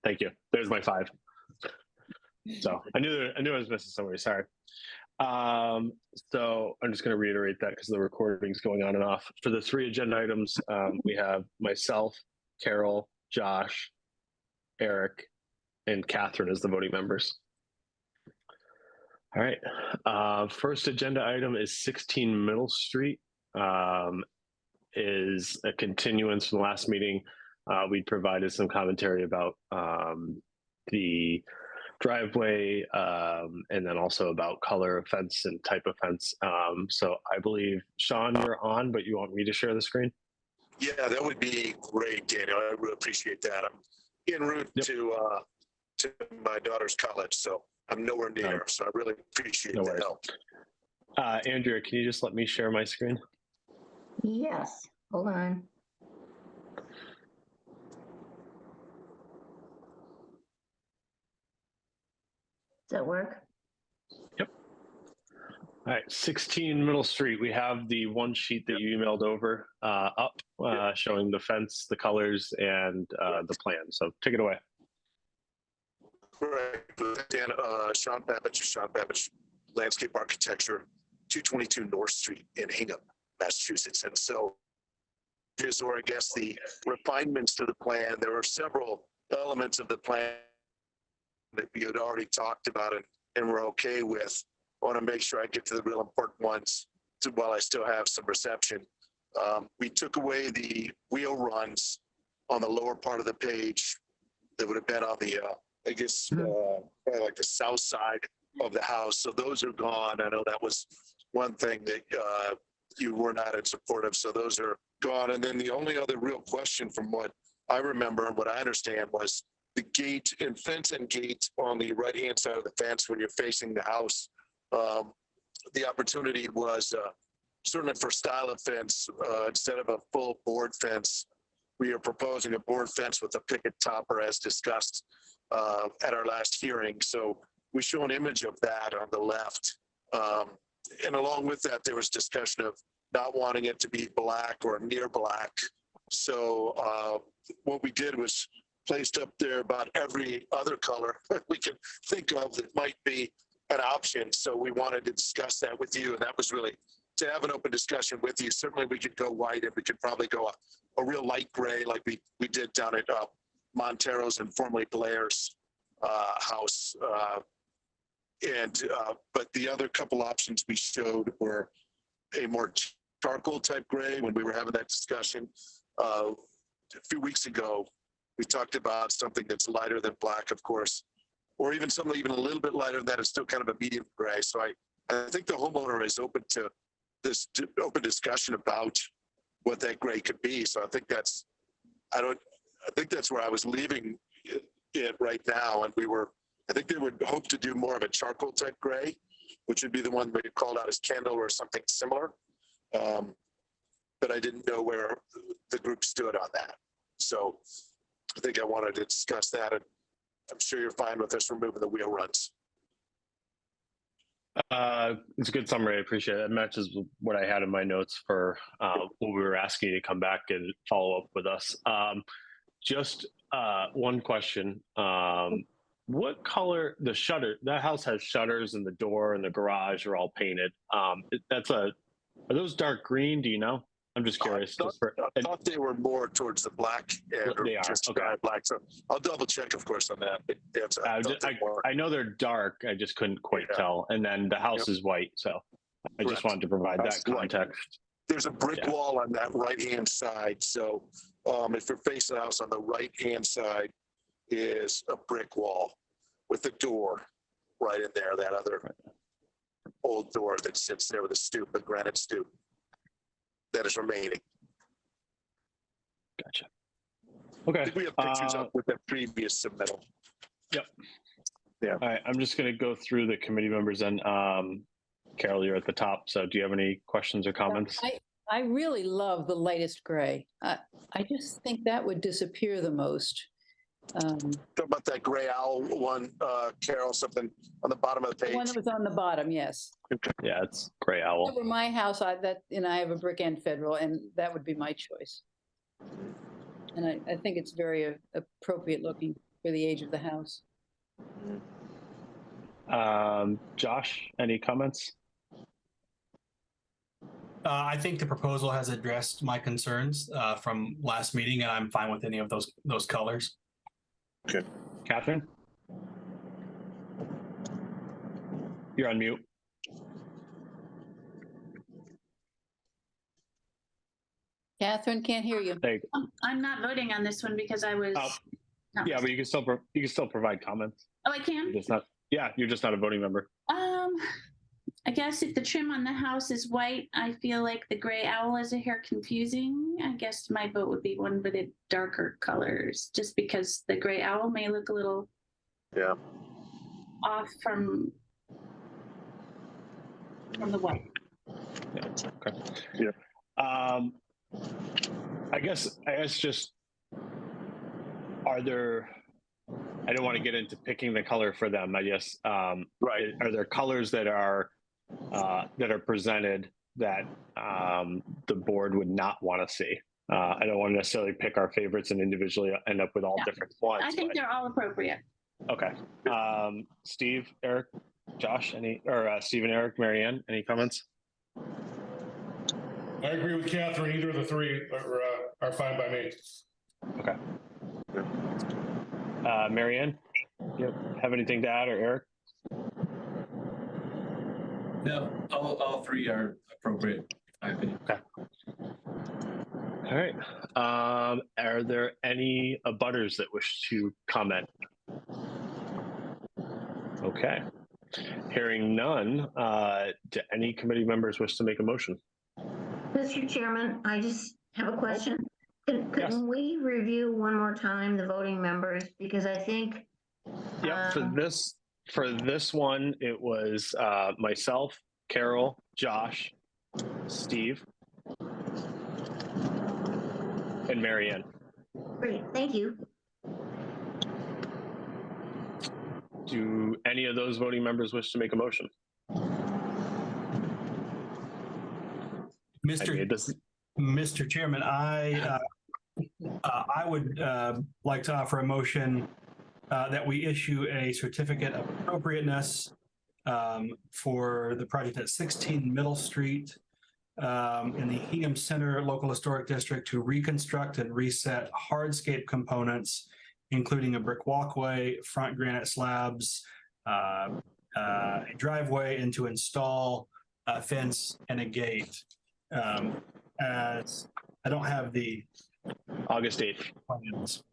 Thank you. There's my 5. So I knew I was missing somebody. Sorry. So I'm just going to reiterate that because the recording's going on and off. For the 3 agenda items, we have myself, Carol, Josh, Eric, and Catherine as the voting members. All right. First agenda item is 16 Middle Street. Is a continuance from the last meeting. We provided some commentary about the driveway and then also about color of fence and type of fence. So I believe, Sean, you're on, but you want me to share the screen? Yeah, that would be great, Daniel. I really appreciate that. I'm en route to my daughter's college, so I'm nowhere near. So I really appreciate the help. Andrea, can you just let me share my screen? Yes, hold on. Does that work? Yep. All right, 16 Middle Street. We have the one sheet that you emailed over up showing the fence, the colors, and the plan. So take it away. Right, Dan, Sean Babbage, Landscape Architecture, 222 North Street in Hingham, Massachusetts. And so here's where I guess the refinements to the plan. There are several elements of the plan that we had already talked about and we're okay with. I want to make sure I get to the real important ones while I still have some reception. We took away the wheel runs on the lower part of the page that would have been on the, I guess, like the south side of the house. So those are gone. I know that was one thing that you were not in support of. So those are gone. And then the only other real question from what I remember and what I understand was the gate and fence and gate on the right-hand side of the fence when you're facing the house. The opportunity was certainly for style of fence, instead of a full board fence, we are proposing a board fence with a picket topper as discussed at our last hearing. So we show an image of that on the left. And along with that, there was discussion of not wanting it to be black or near black. So what we did was placed up there about every other color we can think of that might be an option. So we wanted to discuss that with you. And that was really to have an open discussion with you. Certainly we could go white and we could probably go a real light gray like we did down at Montero's and formerly Blair's house. But the other couple options we showed were a more charcoal type gray when we were having that discussion. A few weeks ago, we talked about something that's lighter than black, of course, or even something even a little bit lighter than that is still kind of a medium gray. So I think the homeowner is open to this open discussion about what that gray could be. So I think that's where I was leaving it right now. And I think they would hope to do more of a charcoal type gray, which would be the one we called out as candle or something similar. But I didn't know where the group stood on that. So I think I wanted to discuss that, and I'm sure you're fine with us removing the wheel runs. It's a good summary. I appreciate it. It matches what I had in my notes for what we were asking you to come back and follow up with us. Just one question. What color, the shutter, that house has shutters and the door and the garage are all painted. Are those dark green? Do you know? I'm just curious. I thought they were more towards the black. They are. Just okay. Black. So I'll double check, of course, on that. I know they're dark. I just couldn't quite tell. And then the house is white. So I just wanted to provide that context. There's a brick wall on that right-hand side. So if you're facing the house on the right-hand side is a brick wall with a door right in there, that other old door that sits there with a stoop, a granite stoop. That is remaining. Gotcha. Okay. I think we have pictures up with the previous submittal. Yep. Yeah. All right. I'm just going to go through the committee members and Carol, you're at the top. So do you have any questions or comments? I really love the lightest gray. I just think that would disappear the most. Talk about that gray owl one, Carol, something on the bottom of the page. The one that was on the bottom, yes. Yeah, it's gray owl. Over my house, I have a brick and federal, and that would be my choice. And I think it's very appropriate looking. for the age of the house. Josh, any comments? I think the proposal has addressed my concerns from last meeting, and I'm fine with any of those colors. Good. Catherine? You're on mute. Catherine, can't hear you. There you go. I'm not voting on this one because I was. Oh, not- yeah, but you can still provide comments. Oh, I can? You're just not. Yeah, you're just not a voting member. I guess if the trim on the house is white, I feel like the gray owl is a hair confusing. I guess my vote would be one with it darker colors, just because the gray owl may look a little Yeah. off from the white. Yeah. Okay. Yeah. I guess just are there? I don't want to get into picking the color for them. I guess Right. are there colors that are presented that the board would not want to see? I don't want to necessarily pick our favorites and individually end up with all Yeah. different ones. I think but- they're all appropriate. Okay. Steve, Eric, Josh, Steve and Eric, Marianne, any comments? I agree with Catherine. Either of the three are fine by me. Okay. Marianne, you have anything to add, or Eric? No, all three are appropriate, in my opinion. All right. Are there any abutters that wish to comment? Okay. Hearing none, do any committee members wish to make a motion? Mr. Chairman, I just have a question. Yes. Can we review one more time the voting members? Because I think. Yep, for this one, it was myself, Carol, Josh, Steve, and Marianne. Great, thank you. Do any of those voting members wish to make a motion? Mr. Chairman, I would like to offer a motion that we issue a certificate of appropriateness for the project at 16 Middle Street in the Hingham Center Local Historic District to reconstruct and reset hardscape components, including a brick walkway, front granite slabs, a driveway, and to install a fence and a gate. As I don't have the August 8th. plans.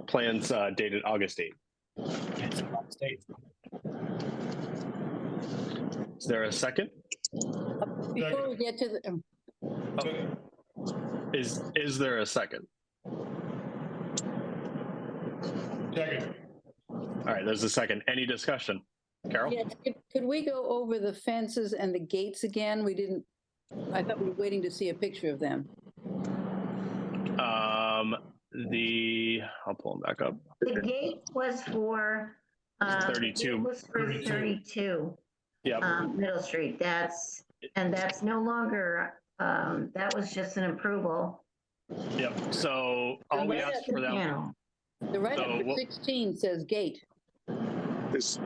Plans dated August 8th. It's in August 8th. Is there a second? Before we get to the, Is there a second? Second. All right, there's a second. Any discussion? Carol? yeah, could we go over the fences and the gates again? I thought we were waiting to see a picture of them. I'll pull them back up. The gate was for. 32. It was for 32 Yep. Middle Street. That's no longer, that was just an approval. Yep. So all we Right asked at the for them, panel. The right So up to what- 16 says gate. This,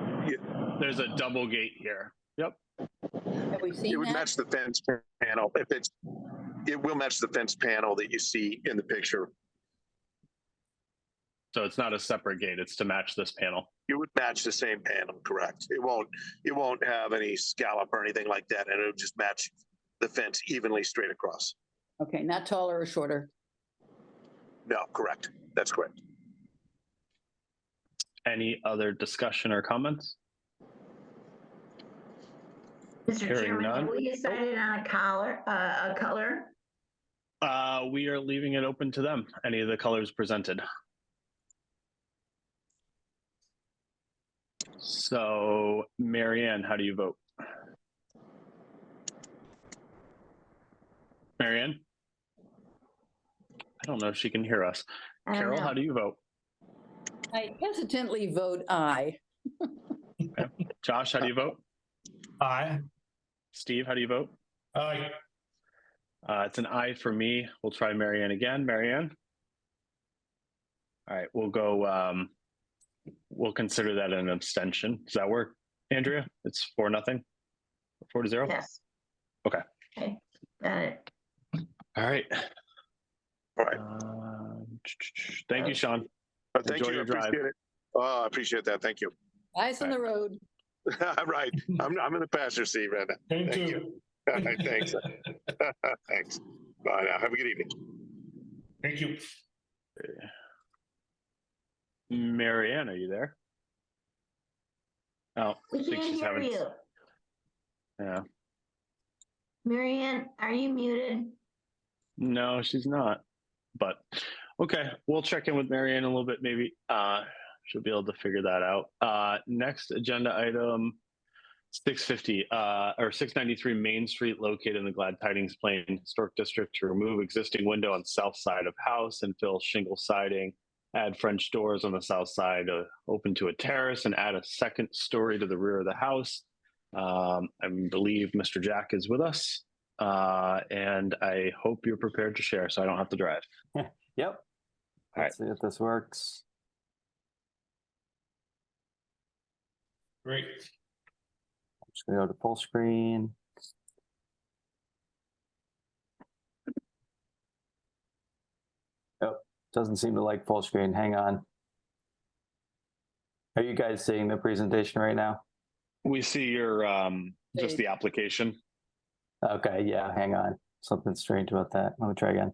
there's a double gate here. Yep. Have we it seen would that? match the fence panel. It will match the fence panel that you see in the picture. So it's not a separate gate. It's to match this panel. It would match the same panel, correct? It won't have any scallop or anything like that, and it'll just match the fence evenly straight across. Okay, not taller or shorter. No, correct. That's correct. Any other discussion or comments? Mr. Hearing Chairman, none. have we decided on a color? We are leaving it open to them. Any of the colors presented. So, Marianne, how do you vote? Marianne? I don't know if she can hear us. I don't Carol, know. how do you vote? I hesitantly vote aye. Josh, how do you vote? Aye. Steve, how do you vote? Aye. It's an aye for me. We'll try Marianne again. Marianne? All right, we'll go, we'll consider that an abstention. Does that work, Andrea? It's 4-0, 4-0? Yes. Okay. Okay, got it. All right. All right. Thank you, Sean. Thank Enjoy you. I your drive. appreciate it. Oh, I appreciate that. Thank you. Eyes on the road. Right. I'm in the passenger seat right now. Thank Thank you. All right, thanks. Thanks. Bye now. Have a good evening. Thank you. Marianne, are you there? Oh, I We think can't she's hear having. you. Yeah. Marianne, are you muted? No, she's not. But okay, we'll check in with Marianne a little bit. Maybe she'll be able to figure that out. Next agenda item, 650 or 693 Main Street, located in the Glad Tidings Plain Historic District, to remove existing window on south side of house and fill shingle siding, add French doors on the south side, open to a terrace, and add a second story to the rear of the house. I believe Mr. Jack is with us, and I hope you're prepared to share so I don't have to drive. Yep. All right. Let's see if this works. Great. Just gonna go to full screen. Oh, doesn't seem to like full screen. Hang on. Are you guys seeing the presentation right now? We see your just the application. Okay, yeah, hang on. Something strange about that. Let me try again.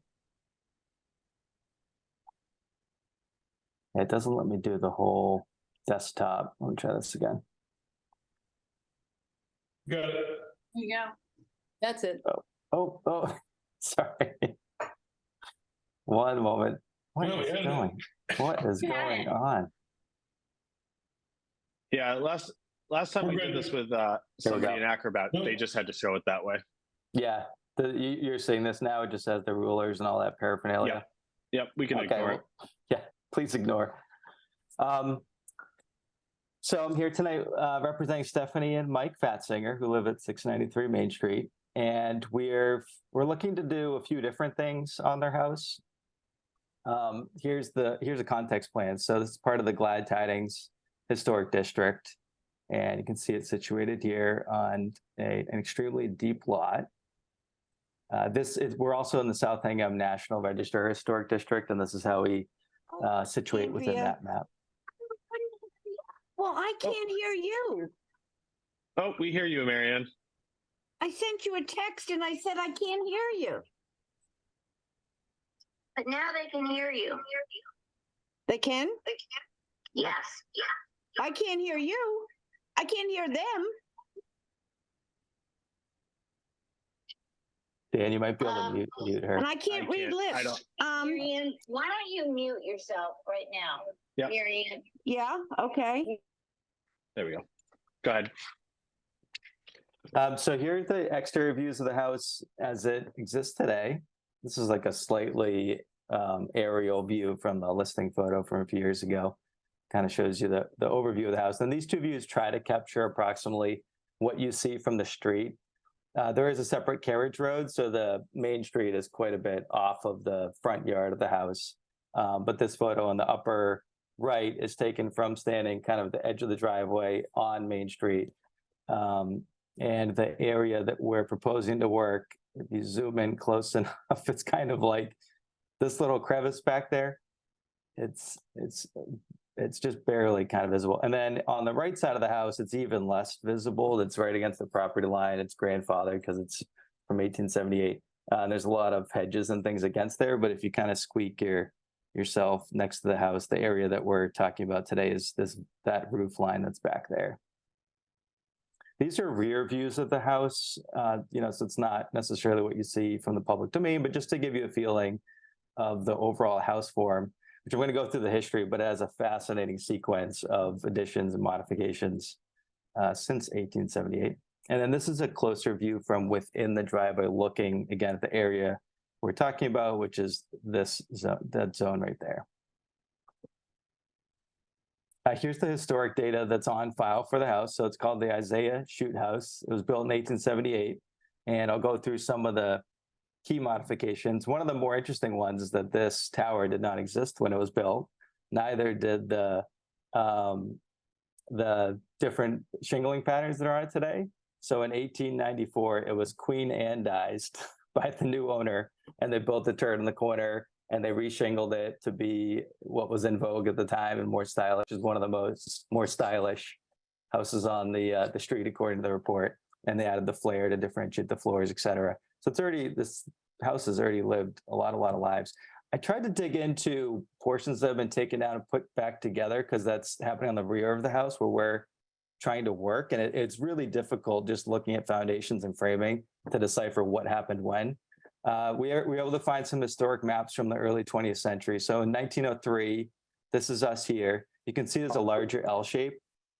It doesn't let me do the whole desktop. Let me try this again. Got it. There you go. That's it. Oh, sorry. One moment. What No, is yeah, no. going? What is Got going it. on? Yeah, last time We're we did good. this with we somebody go. in Acrobat, Nope. they just had to show it that way. Yeah, you're seeing this now. It just has the rulers and all that paraphernalia. Yep, we can ignore it. well, yeah, please ignore. So I'm here tonight representing Stephanie and Mike Fatzinger, who live at 693 Main Street, and we're looking to do a few different things on their house. Here's a context plan. So this is part of the Glad Tidings Historic District, and you can see it situated here on an extremely deep lot. We're also in the South Hingham National Register Historic District, and this is how we situate within Andrea. that map. Well, I can't hear you. Oh, we hear you, Marianne. I sent you a text and I said I can't hear you. But now they can hear you. They can? Yes. I can't hear you. I can't hear them. Dan, you might be able to mute her. And I can't read I lips. Marianne, why don't you mute yourself right now? Yep. Marianne. Yeah, okay. There we go. Go ahead. So here are the exterior views of the house as it exists today. This is like a slightly aerial view from the listing photo from a few years ago. Kind of shows you the overview of the house. And these two views try to capture approximately what you see from the street. There is a separate carriage road, so the main street is quite a bit off of the front yard of the house. But this photo on the upper right is taken from standing kind of the edge of the driveway on Main Street. And the area that we're proposing to work, if you zoom in close enough, it's kind of like this little crevice back there. It's just barely kind of visible. And then on the right side of the house, it's even less visible. It's right against the property line. It's grandfathered because it's from 1878. There's a lot of hedges and things against there, but if you kind of squeak yourself next to the house, the area that we're talking about today is that roof line that's back there. These are rear views of the house, so it's not necessarily what you see from the public domain, but just to give you a feeling of the overall house form, which I'm going to go through the history, but it has a fascinating sequence of additions and modifications since 1878. And then this is a closer view from within the driveway, looking again at the area we're talking about, which is that zone right there. Here's the historic data that's on file for the house. So it's called the Isaiah Chute House. It was built in 1878, and I'll go through some of the key modifications. One of the more interesting ones is that this tower did not exist when it was built. Neither did the different shingling patterns that are on it today. So in 1894, it was Queen Anneized by the new owner, and they built the turret in the corner and they reshingled it to be what was in vogue at the time and more stylish. Is one of the more stylish houses on the street, according to the report. And they added the flare to differentiate the floors, et cetera. So this house has already lived a lot of lives. I tried to dig into portions that have been taken down and put back together because that's happening on the rear of the house where we're trying to work. And it's really difficult just looking at foundations and framing to decipher what happened when. We were able to find some historic maps from the early 20th century. So in 1903, this is us here. You can see there's a larger L shape.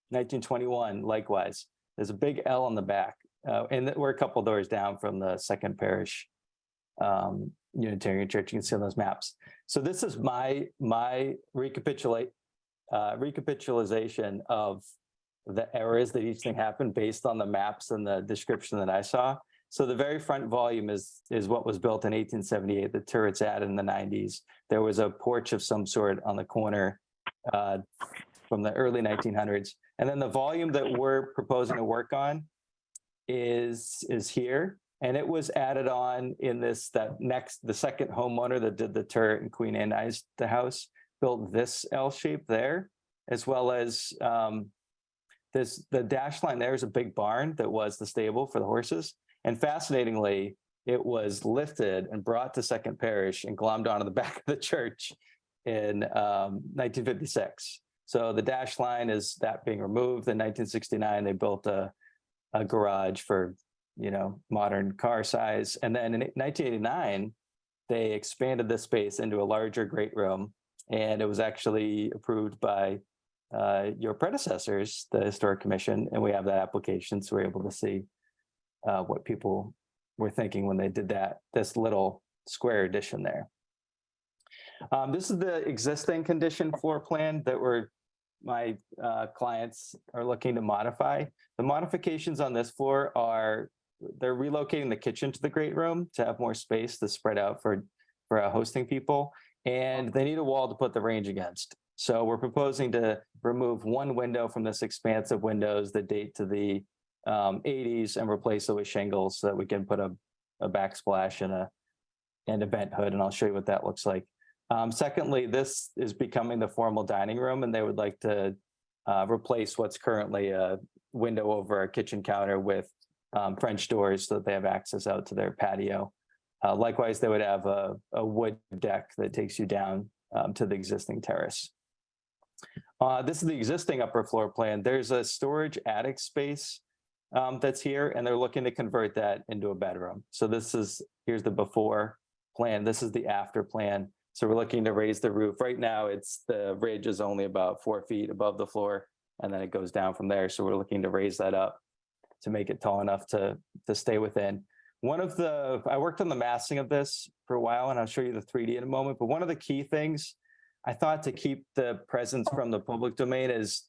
1921, likewise, there's a big L on the back. And we're a couple doors down from the Second Parish Unitarian Church. You can see on those maps. So this is my recapitulation of the eras that each thing happened based on the maps and the description that I saw. So the very front volume is what was built in 1878. The turret's added in the 90s. There was a porch of some sort on the corner from the early 1900s. And then the volume that we're proposing to work on is here. And it was added on in the second homeowner that did the turret and Queen Anneized the house, built this L shape there, as well as the dash line there is a big barn that was the stable for the horses. And fascinatingly, it was lifted and brought to Second Parish and glommed onto the back of the church in 1956. So the dash line is that being removed. In 1969, they built a garage for modern car size. And then in 1989, they expanded this space into a larger great room. And it was actually approved by your predecessors, the Historic Commission. And we have that application. So we're able to see what people were thinking when they did this little square addition there. This is the existing condition floor plan that my clients are looking to modify. The modifications on this floor they're relocating the kitchen to the great room to have more space to spread out for hosting people. And they need a wall to put the range against. So we're proposing to remove one window from this expanse of windows that date to the 80s and replace it with shingles so that we can put a backsplash and a vent hood. And I'll show you what that looks like. Secondly, this is becoming the formal dining room, and they would like to replace what's currently a window over a kitchen counter with French doors so that they have access out to their patio. Likewise, they would have a wood deck that takes you down to the existing terrace. This is the existing upper floor plan. There's a storage attic space that's here, and they're looking to convert that into a bedroom. So here's the before plan. This is the after plan. So we're looking to raise the roof. Right now, the ridge is only about 4 feet above the floor, and then it goes down from there. So we're looking to raise that up to make it tall enough to stay within. I worked on the massing of this for a while, and I'll show you the 3D in a moment. But one of the key things I thought to keep the presence from the public domain as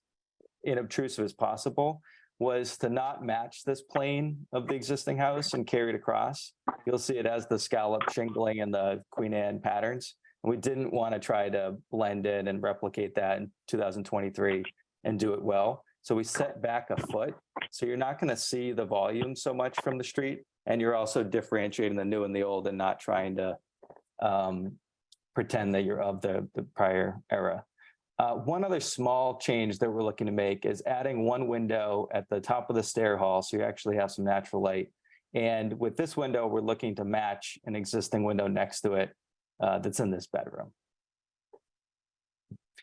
inobtrusive as possible was to not match this plane of the existing house and carry it across. You'll see it has the scallop shingling and the Queen Anne patterns. And we didn't want to try to blend in and replicate that in 2023 and do it well. So we set back a foot. So you're not going to see the volume so much from the street. And you're also differentiating the new and the old and not trying to pretend that you're of the prior era. One other small change that we're looking to make is adding one window at the top of the stair hall, so you actually have some natural light. And with this window, we're looking to match an existing window next to it that's in this bedroom.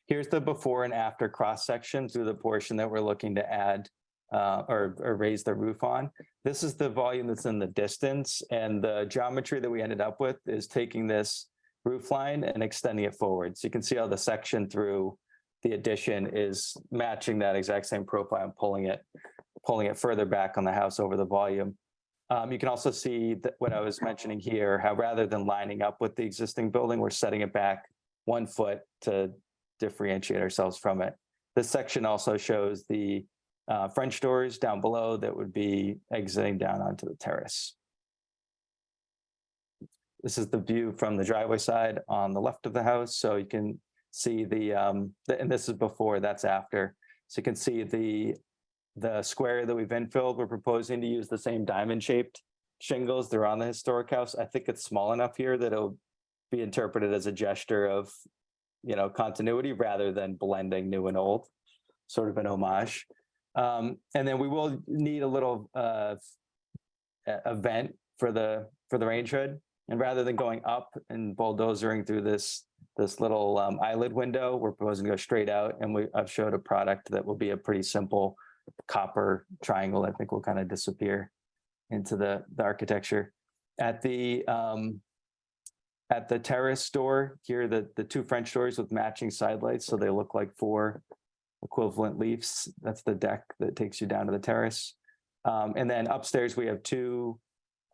Here's the before and after cross section through the portion that we're looking to add or raise the roof on. This is the volume that's in the distance, and the geometry that we ended up with is taking this roof line and extending it forward. So you can see how the section through the addition is matching that exact same profile and pulling it further back on the house over the volume. You can also see that what I was mentioning here, how rather than lining up with the existing building, we're setting it back 1 foot to differentiate ourselves from it. This section also shows the French doors down below that would be exiting down onto the terrace. This is the view from the driveway side on the left of the house. So you can see and this is before, that's after. So you can see the square that we've infilled. We're proposing to use the same diamond shaped shingles. They're on the historic house. I think it's small enough here that it'll be interpreted as a gesture of, continuity rather than blending new and old, sort of an homage. And then we will need a little a vent for the range hood. And rather than going up and bulldozering through this little eyelid window, we're proposing to go straight out. And I've showed a product that will be a pretty simple copper triangle. I think will kind of disappear into the architecture. At the terrace door here, the two French doors with matching side lights, so they look like 4 equivalent leaves. That's the deck that takes you down to the terrace. And then upstairs we have 2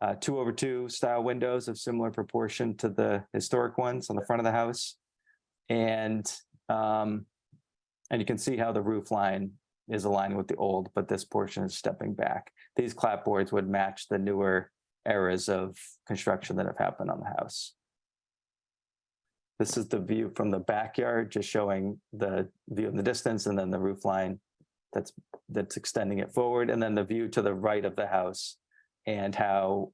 2/2 style windows of similar proportion to the historic ones on the front of the house. And you can see how the roof line is aligning with the old, but this portion is stepping back. These clapboards would match the newer eras of construction that have happened on the house. This is the view from the backyard, just showing the view in the distance, and then the roof line that's extending it forward, and then the view to the right of the house and how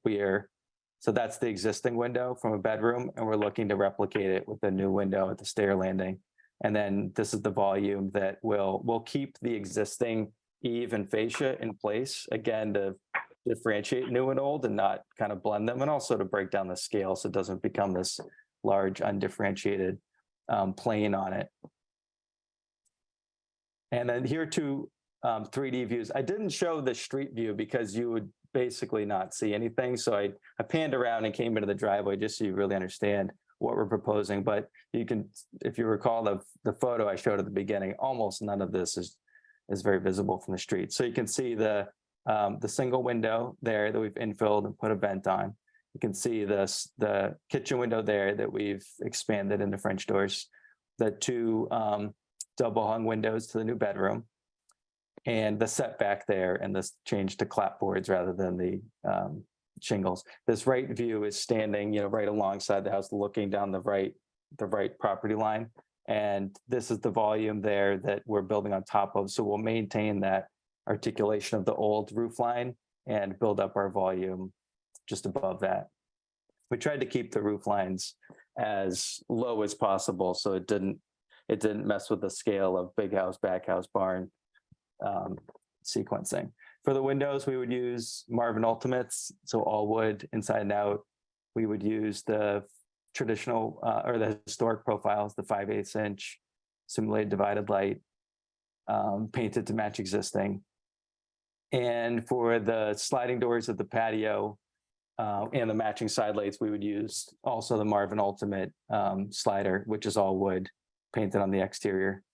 so that's the existing window from a bedroom, and we're looking to replicate it with a new window at the stair landing. And then this is the volume that will keep the existing eave and fascia in place, again, to differentiate new and old and not kind of blend them, and also to break down the scale so it doesn't become this large undifferentiated plane on it. And then here are 2 3D views. I didn't show the street view because you would basically not see anything. So I panned around and came into the driveway just so you really understand what we're proposing. But you can, if you recall the photo I showed at the beginning, almost none of this is very visible from the street. So you can see the single window there that we've infilled and put a vent on. You can see the kitchen window there that we've expanded into French doors, the 2 double hung windows to the new bedroom, and the setback there, and this change to clapboards rather than the shingles. This right view is standing, right alongside the house, looking down the right property line. And this is the volume there that we're building on top of. So we'll maintain that articulation of the old roof line and build up our volume just above that. We tried to keep the roof lines as low as possible, so it didn't mess with the scale of big house, back house, barn sequencing. For the windows, we would use Marvin Ultimates, so all wood inside and out. We would use the traditional or the historic profiles, the 5/8 inch simulated divided light, painted to match existing. And for the sliding doors of the patio and the matching side lights, we would use also the Marvin Ultimate slider, which is all wood, painted on the exterior.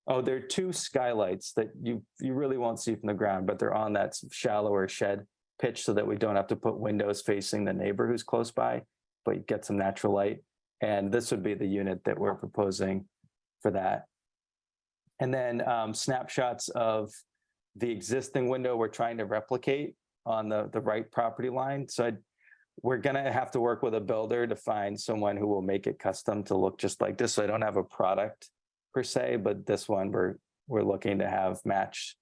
Oh, there are 2 skylights that you really won't see from the ground, but they're on that shallower shed pitch so that we don't have to put windows facing the neighbor who's close by, but you get some natural light. And this would be the unit that we're proposing for that. And then snapshots of the existing window we're trying to replicate on the right property line. So we're going to have to work with a builder to find someone who will make it custom to look just like this. So I don't have a product per se, but this one we're looking to have match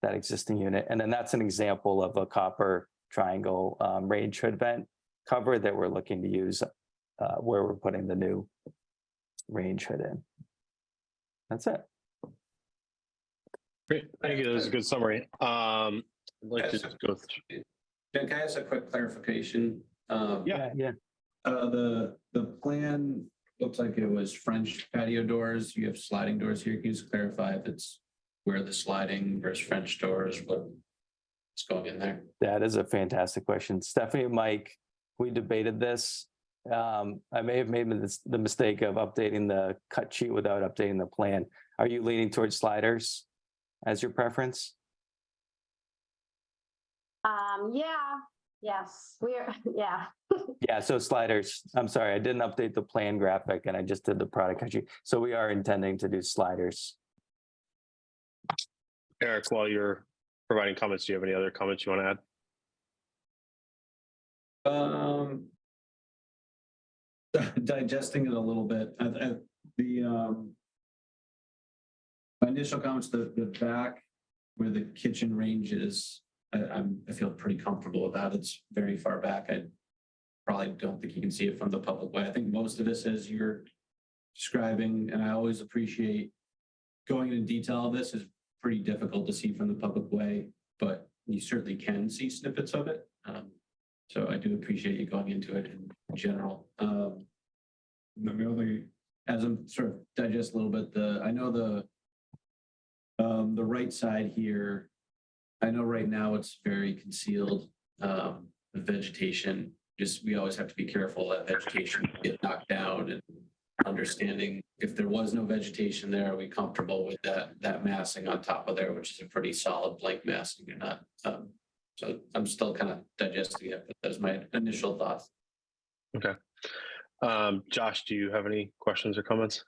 that existing unit. And then that's an example of a copper triangle range hood vent cover that we're looking to use where we're putting the new range hood in. That's it. Great, thank you. That was a good summary. I'd like to just go through. Can I ask a quick clarification? Yeah. The plan looks like it was French patio doors. You have sliding doors here. Can you just clarify if it's where the sliding versus French doors, what's going in there? That is a fantastic question. Stephanie and Mike, we debated this. I may have made the mistake of updating the cut sheet without updating the plan. Are you leaning towards sliders as your preference? Yeah, so sliders. I'm sorry, I didn't update the plan graphic and I just did the product cut sheet. So we are intending to do sliders. Eric, while you're providing comments, do you have any other comments you want to add? Digesting it a little bit. My initial comments, the back where the kitchen range is, I feel pretty comfortable with that. It's very far back. I probably don't think you can see it from the public way. I think most of this, as you're describing, and I always appreciate going into detail of this, is pretty difficult to see from the public way, but you certainly can see snippets of it. So I do appreciate you going into it in general. As I'm sort of digest a little bit, I know the right side here, I know right now it's very concealed, the vegetation. Just, we always have to be careful that vegetation get knocked down, and understanding if there was no vegetation there, are we comfortable with that massing on top of there, which is a pretty solid blank massing or not? So I'm still kind of digesting it, but that's my initial thoughts. Okay. Josh, do you have any questions or comments?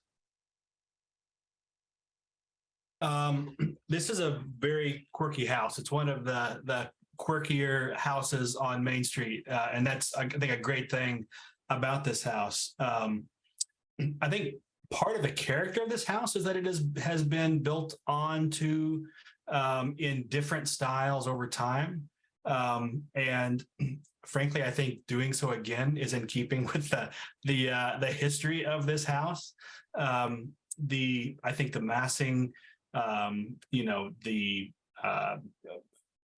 This is a very quirky house. It's one of the quirkier houses on Main Street. And that's, I think, a great thing about this house. I think part of the character of this house is that it has been built onto in different styles over time. And frankly, I think doing so again is in keeping with the history of this house. I think the massing,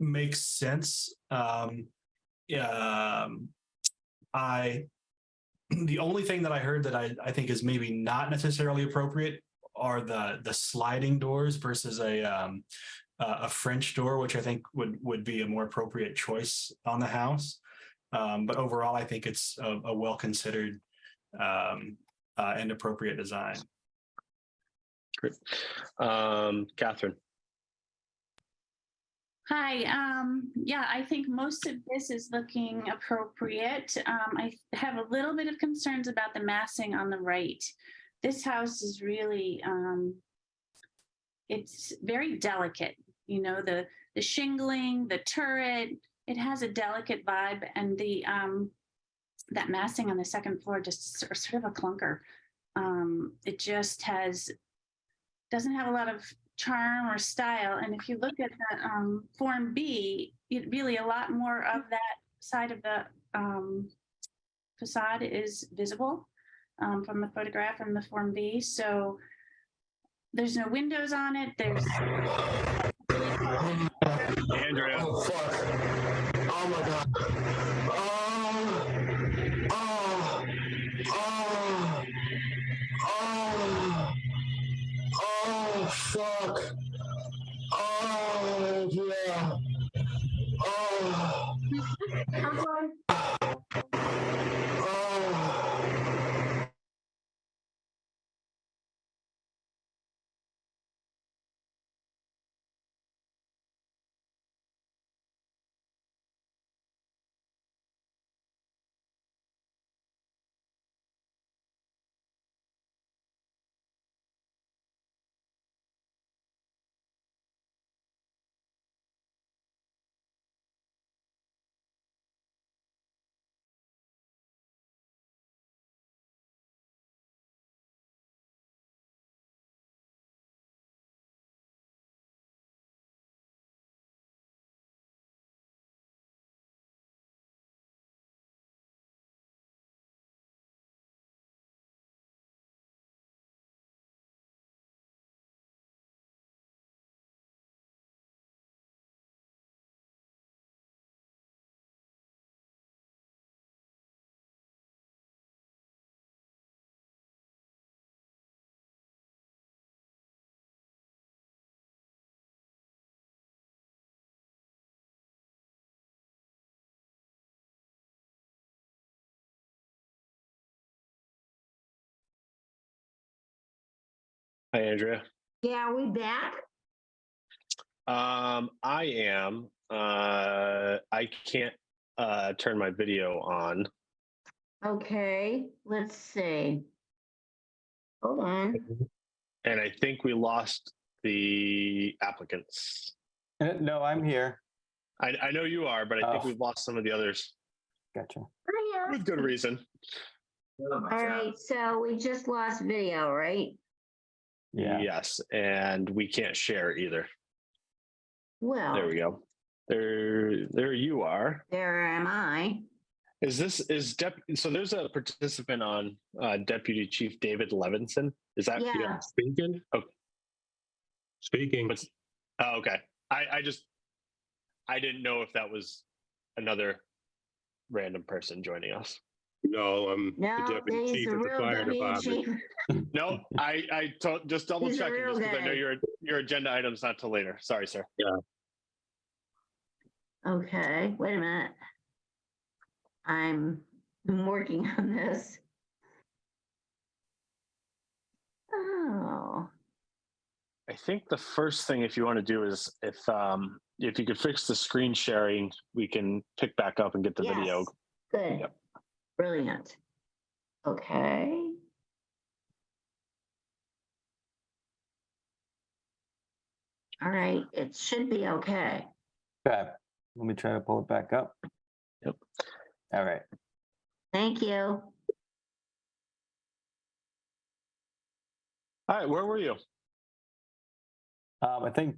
makes sense. The only thing that I heard that I think is maybe not necessarily appropriate are the sliding doors versus a French door, which I think would be a more appropriate choice on the house. But overall, I think it's a well-considered and appropriate design. Great. Catherine. Hi, yeah, I think most of this is looking appropriate. I have a little bit of concerns about the massing on the right. This house is really, it's very delicate. You know, the shingling, the turret, it has a delicate vibe, and that massing on the second floor just sort of a clunker. It just doesn't have a lot of charm or style. And if you look at the Form B, really a lot more of that side of the facade is visible from the photograph in the Form B. So there's no windows on it. There's Andrea. Oh, fuck. Oh, my God. Oh, fuck. Oh, yeah. Oh. Hi, Andrea. Yeah, are we back? I am. I can't turn my video on. Okay, let's see. Hold on. And I think we lost the applicants. No, I'm here. I know you are, but I think Oh. we've lost some of the others Gotcha. Hiya. with good reason. All right, so we just lost video, right? Yeah. Yes, and we can't share either. Well, There we go. There you are. there am I. So there's a participant on Deputy Chief David Levinson. Is that Yeah. Speaking? Oh. Speaking. Oh, okay. I didn't know if that was another random person joining us. No, I'm the No, deputy he's chief a of the real fire deputy department. chief. No, just double He's a checking real just because I know guy. your agenda item's not till later. Sorry, sir. Okay, wait a minute. I'm working on this. Oh, I think the first thing if you want to do is if you could fix the screen sharing, we can pick back up and get the yes. video. Good. Yep. Brilliant. Okay. All right, it should be okay. Okay. Let me try to pull it back up. Yep. All right. Thank you. All right, where were you? I think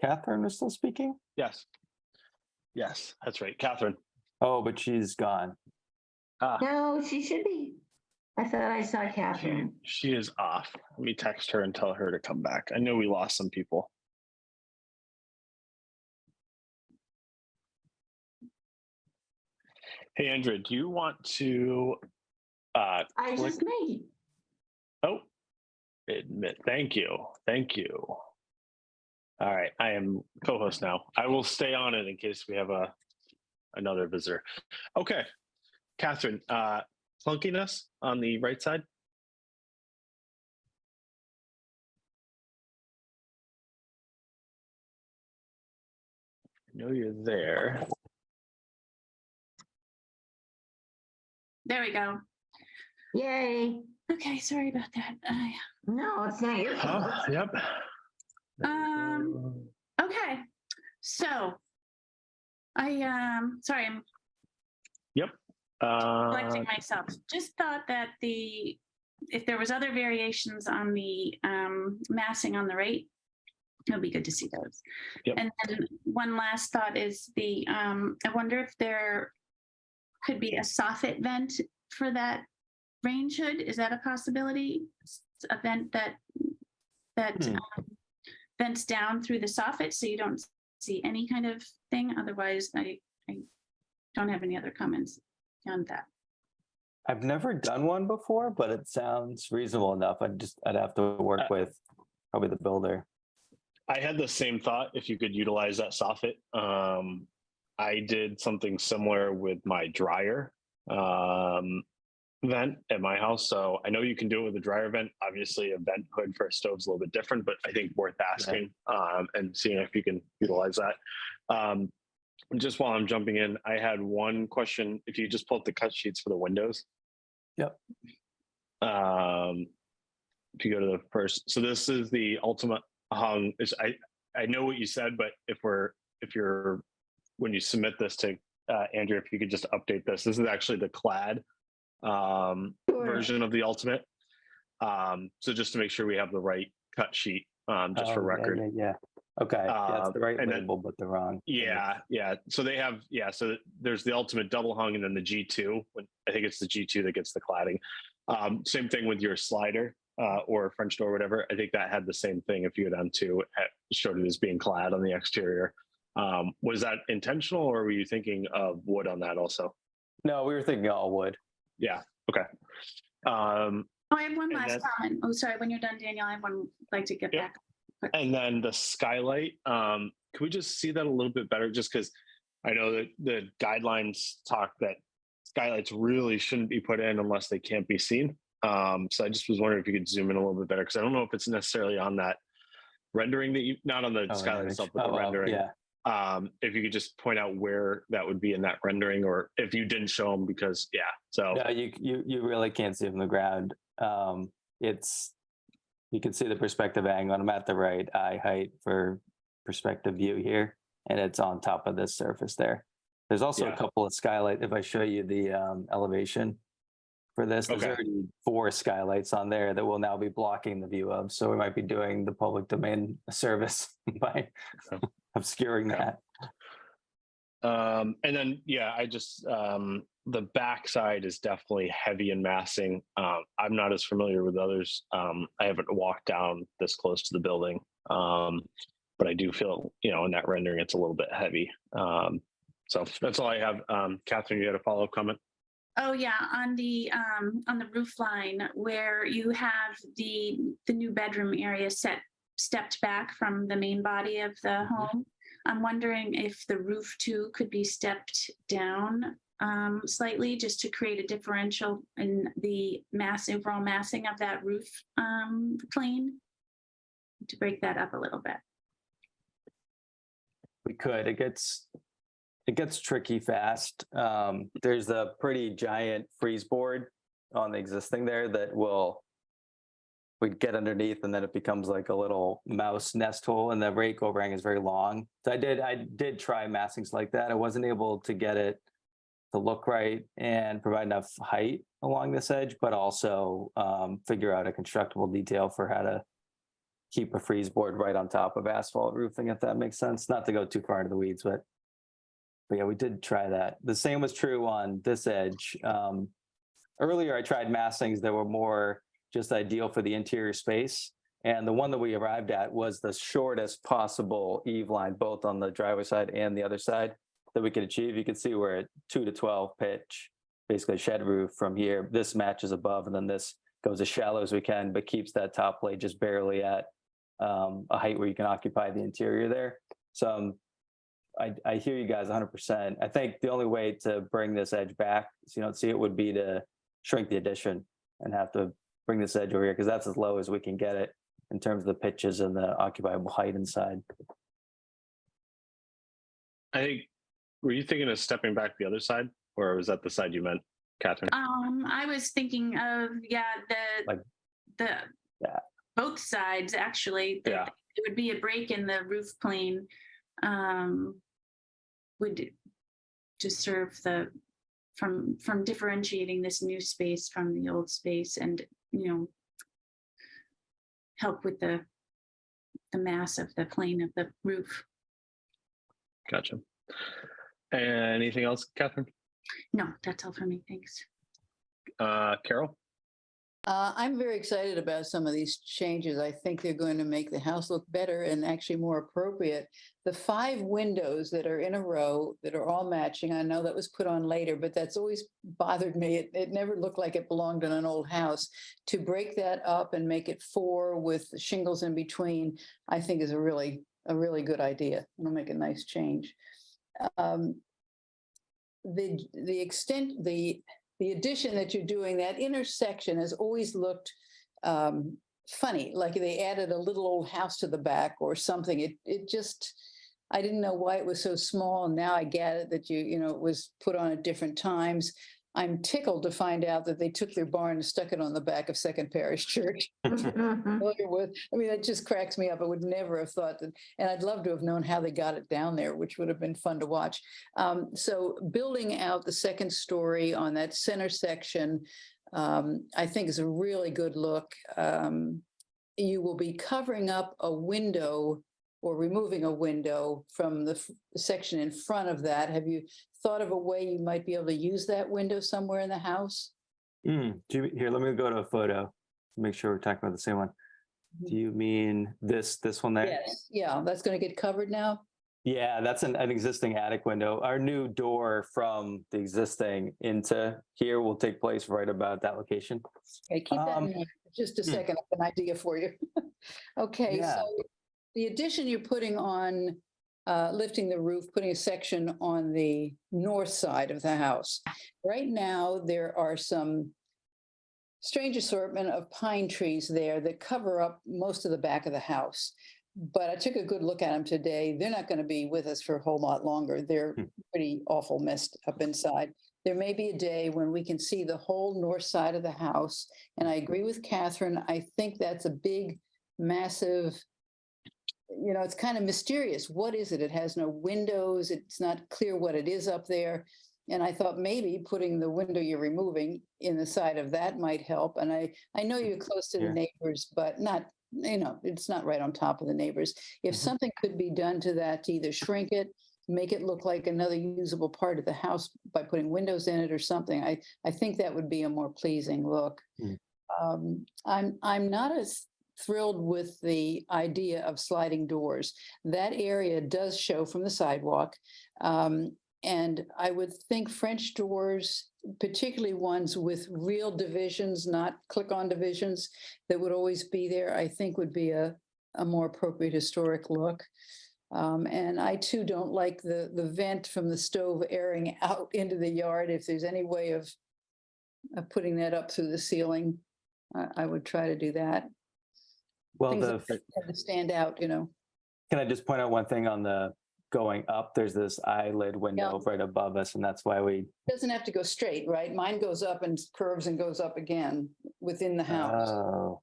Catherine is still speaking. Yes. Yes, that's right. Catherine. Oh, but she's gone. No, she should be. I thought I saw Catherine. She is off. Let me text her and tell her to come back. I know we lost some people. Hey, Andrea, do you want to I click? just made. Oh, admit. Thank you. Thank you. All right, I am co-host now. I will stay on it in case we have another visitor. Okay, Catherine, clunkiness on the right side. I know you're there. There we go. Yay. Okay, sorry about that. No, it's not your fault. Yep. Okay, so sorry, I'm Yep. collecting myself. Just thought that if there was other variations on the massing on the right, it would be good to see those. Yep. And then one last thought is I wonder if there could be a soffit vent for that range hood. Is that a possibility? A vent that vents down through the soffit so you don't see any kind of thing. Otherwise, I don't have any other comments beyond that. I've never done one before, but it sounds reasonable enough. I'd have to work with probably the builder. I had the same thought if you could utilize that soffit. I did something similar with my dryer vent at my house. So I know you can do it with a dryer vent. Obviously, a vent hood for a stove is a little bit different, but I think worth asking and seeing if you can utilize that. Just while I'm jumping in, I had one question. If you just pull up the cut sheets for the windows. Yep. If you go to the first, so this is the ultimate hung. I know what you said, but when you submit this to Andrea, if you could just update this. This is actually the clad version of the ultimate. So just to make sure we have the right cut sheet, just for record. Yeah. Okay. That's the right and label, but the wrong. Yeah. So they have, so there's the ultimate double hung and then the G2. I think it's the G2 that gets the cladding. Same thing with your slider or French door, whatever. I think that had the same thing. If you had M2, showed it as being clad on the exterior. Was that intentional, or were you thinking of wood on that also? No, we were thinking all wood. Yeah. Okay. I have one last comment. Oh, sorry. When you're done, Daniel, I would like to get back. And then the skylight, can we just see that a little bit better? Just because I know that the guidelines talk that skylights really shouldn't be put in unless they can't be seen. So I just was wondering if you could zoom in a little bit better, because I don't know if it's necessarily on that rendering that not on the skylight itself, but the rendering. Yeah. If you could just point out where that would be in that rendering, or if you didn't show them, because so no, you really can't see from the ground. You can see the perspective angle. I'm at the right eye height for perspective view here, and it's on top of this surface there. There's also a couple of skylight. If I show you the elevation, for this. There's Okay. already 4 skylights on there that will now be blocking the view of. So we might be doing the public domain a service by obscuring that. And then, yeah, I just, the backside is definitely heavy in massing. I'm not as familiar with others. I haven't walked down this close to the building. But I do feel, in that rendering, it's a little bit heavy. So that's all I have. Catherine, you had a follow-up comment? Oh yeah, on the roof line where you have the new bedroom area stepped back from the main body of the home. I'm wondering if the roof too could be stepped down slightly, just to create a differential in the overall massing of that roof plane, to break that up a little bit. We could. It gets tricky fast. There's a pretty giant freeze board on the existing there that we'd get underneath, and then it becomes like a little mouse nest hole, and the rake overhang is very long. So I did try massings like that. I wasn't able to get it to look right and provide enough height along this edge, but also figure out a constructible detail for how to keep a freeze board right on top of asphalt roofing, if that makes sense. Not to go too far into the weeds, but yeah, we did try that. The same was true on this edge. Earlier, I tried massings that were more just ideal for the interior space. And the one that we arrived at was the shortest possible eave line, both on the driveway side and the other side, that we could achieve. You can see we're at 2 to 12 pitch, basically shed roof from here. This matches above, and then this goes as shallow as we can, but keeps that top plate just barely at a height where you can occupy the interior there. So I hear you guys 100%. I think the only way to bring this edge back, so you don't see it, would be to shrink the addition and have to bring this edge over here, because that's as low as we can get it in terms of the pitches and the occupiable height inside. I think, were you thinking of stepping back the other side, or was that the side you meant, Catherine? I was thinking of both sides actually. Yeah. It would be a break in the roof plane, would just serve from differentiating this new space from the old space, and help with the mass of the plane of the roof. Gotcha. Anything else, Catherine? No, that's all for me. Thanks. Carol? I'm very excited about some of these changes. I think they're going to make the house look better and actually more appropriate. The 5 windows that are in a row that are all matching, I know that was put on later, but that's always bothered me. It never looked like it belonged in an old house. To break that up and make it 4 with shingles in between, I think is a really good idea. It'll make a nice change. The addition that you're doing, that intersection has always looked funny, like they added a little old house to the back or something. It just, I didn't know why it was so small. And now I get it that it was put on at different times. I'm tickled to find out that they took their barn and stuck it on the back of Second Parish Church. That just cracks me up. I would never have thought that, and I'd love to have known how they got it down there, which would have been fun to watch. So building out the second story on that center section, I think is a really good look. You will be covering up a window or removing a window from the section in front of that. Have you thought of a way you might be able to use that window somewhere in the house? Here, let me go to a photo to make sure we're talking about the same one. Do you mean this one there? Yes. Yeah, that's going to get covered now? Yeah, that's an existing attic window. Our new door from the existing into here will take place right about that location. Okay, keep that in mind. Just a second, I have an idea for you. Okay, Yeah. so the addition you're putting on, lifting the roof, putting a section on the north side of the house. Right now, there are some strange assortment of pine trees there that cover up most of the back of the house. But I took a good look at them today. They're not going to be with us for a whole lot longer. They're pretty awful messed up inside. There may be a day when we can see the whole north side of the house. And I agree with Catherine. I think that's a big, massive, it's kind of mysterious. What is it? It has no windows. It's not clear what it is up there. And I thought maybe putting the window you're removing in the side of that might help. And I know you're close to the Yeah. neighbors, but not, it's not right on top of the neighbors. If Mhm. something could be done to that to either shrink it, make it look like another usable part of the house by putting windows in it or something, I think that would be a more pleasing look. Mm. I'm not as thrilled with the idea of sliding doors. That area does show from the sidewalk. And I would think French doors, particularly ones with real divisions, not click-on divisions, that would always be there, I think would be a more appropriate historic look. And I too don't like the vent from the stove airing out into the yard. If there's any way of putting that up through the ceiling, I would try to do that. Well, Things that tend to stand out, can I just point out one thing on the going up? There's this eyelid window right above us, and that's why we. Doesn't have to go straight, right? Mine goes up and curves and goes up again within the house. Oh,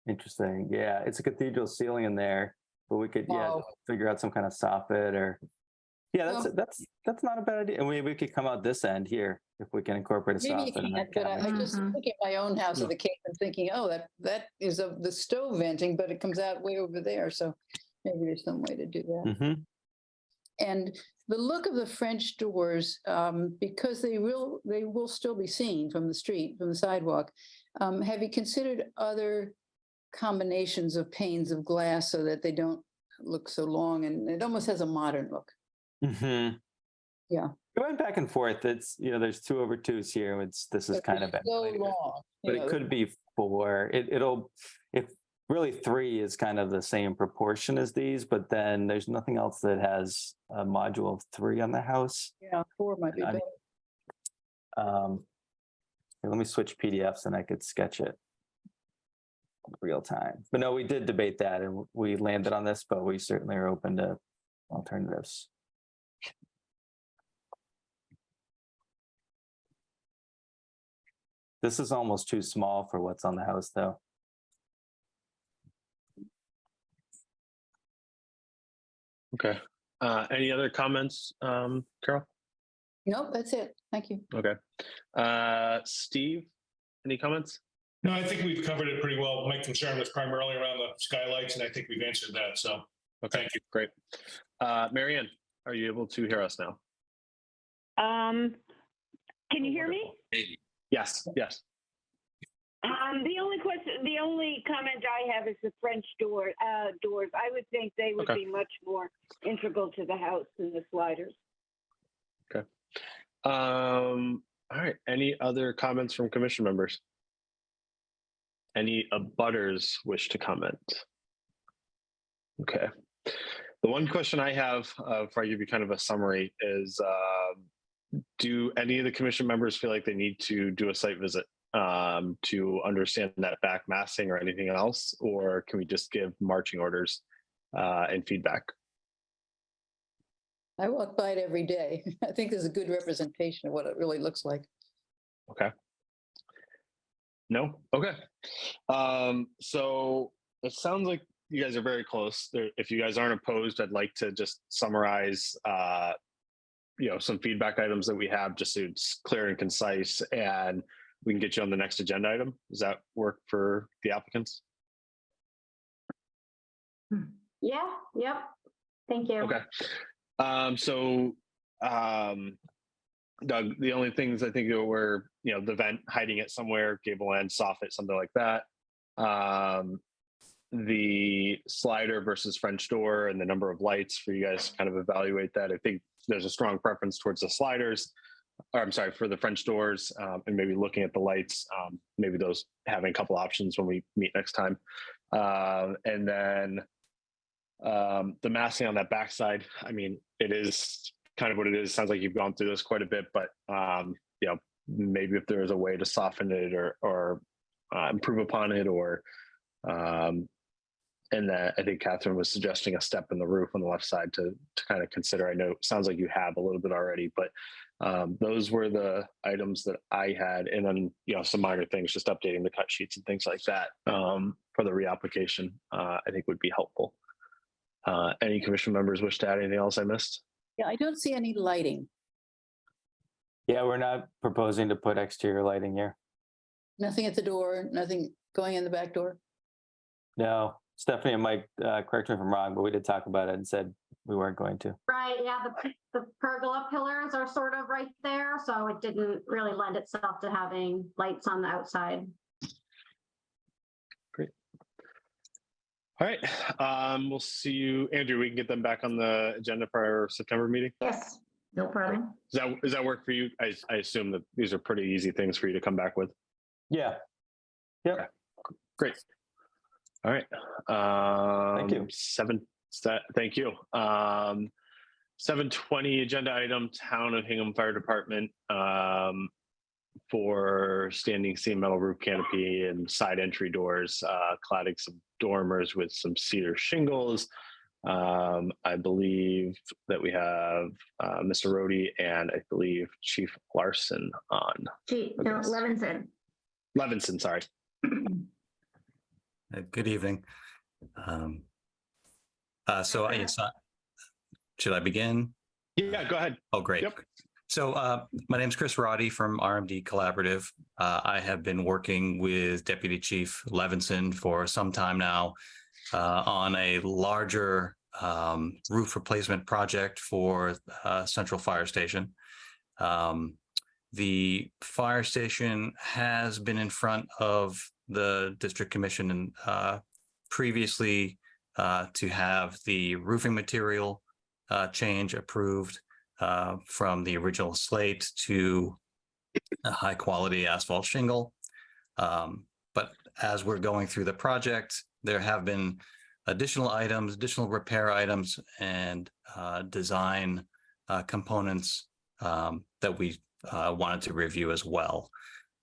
interesting. Yeah, it's a cathedral ceiling in there, but we could figure out some kind of soffit or. Yeah, that's not a bad idea. And we could come out this end here if we can incorporate a Maybe you soffit. can't, but I just look at my own house at the Cape and thinking, oh, that is of the stove venting, but it comes out way over there. So maybe there's some way to do that. Mm-hmm. And the look of the French doors, because they will still be seen from the street, from the sidewalk. Have you considered other combinations of panes of glass so that they don't look so long, and it almost has a modern look? Mm-hmm. Yeah. Going back and forth, it's, there's 2 over 2s here. This is kind of so long, but it could be 4. If really 3 is kind of the same proportion as these, but then there's nothing else that has a module of 3 on the house. Yeah, 4 might be better. Let me switch PDFs and I could sketch it in real time. But no, we did debate that and we landed on this, but we certainly are open to alternatives. This is almost too small for what's on the house, though. Okay. Any other comments, Carol? Nope, that's it. Thank you. Okay. Steve, any comments? No, I think we've covered it pretty well. My concern was primarily around the skylights, and I think we've answered that. So, thank you. Great. Marianne, are you able to hear us now? Can you hear me? Yes. Yes. The only comment I have is the French doors. I would think they would be much more integral to the house than the sliders. Okay. All right. Any other comments from commission members? Any abutters wish to comment? Okay. The one question I have, before I give you kind of a summary, is do any of the commission members feel like they need to do a site visit to understand that back massing or anything else, or can we just give marching orders and feedback? I walk by it every day. I think there's a good representation of what it really looks like. Okay. No? Okay. So it sounds like you guys are very close. If you guys aren't opposed, I'd like to just summarize some feedback items that we have, just so it's clear and concise, and we can get you on the next agenda item. Does that work for the applicants? Yeah, yep. Thank you. Okay. Doug, the only things I think were, the vent, hiding it somewhere, gable end, soffit, something like that. The slider versus French door and the number of lights for you guys to kind of evaluate that. I think there's a strong preference towards the sliders, or I'm sorry, for the French doors, and maybe looking at the lights, maybe those having a couple options when we meet next time. And then the massing on that backside, I mean, it is kind of what it is. Sounds like you've gone through this quite a bit, but maybe if there's a way to soften it or improve upon it, or and that I think Catherine was suggesting a step in the roof on the left side to kind of consider. I know it sounds like you have a little bit already, but those were the items that I had, and then some minor things, just updating the cut sheets and things like that for the reapplication. I think would be helpful. Any commission members wish to add anything else I missed? Yeah, I don't see any lighting. Yeah, we're not proposing to put exterior lighting here. Nothing at the door, nothing going in the back door? No, Stephanie and Mike, correct me if I'm wrong, but we did talk about it and said we weren't going to. Right, yeah, the pergola pillars are sort of right there, so it didn't really lend itself to having lights on the outside. Great. All right, we'll see you, Andrew. We can get them back on the agenda for our September meeting. Yes, no problem. Does that work for you? I assume that these are pretty easy things for you to come back with. Yeah. Yep. Okay. Great. All right. Thank you. Thank you. 7:20 agenda item, Town of Hingham Fire Department for standing seam metal roof canopy and side entry doors, cladding some dormers with some cedar shingles. I believe that we have Mr. Rohde and I believe Chief Larson on. Gee, no, Levinson. Levinson, sorry. Good evening. Should I begin? Yeah, go ahead. Oh, great. Yep. So my name is Chris Roddy from RMD Collaborative. I have been working with Deputy Chief Levinson for some time now on a larger roof replacement project for Central Fire Station. The fire station has been in front of the District Commission and previously to have the roofing material change approved from the original slate to a high quality asphalt shingle. But as we're going through the project, there have been additional items, additional repair items and design components that we wanted to review as well.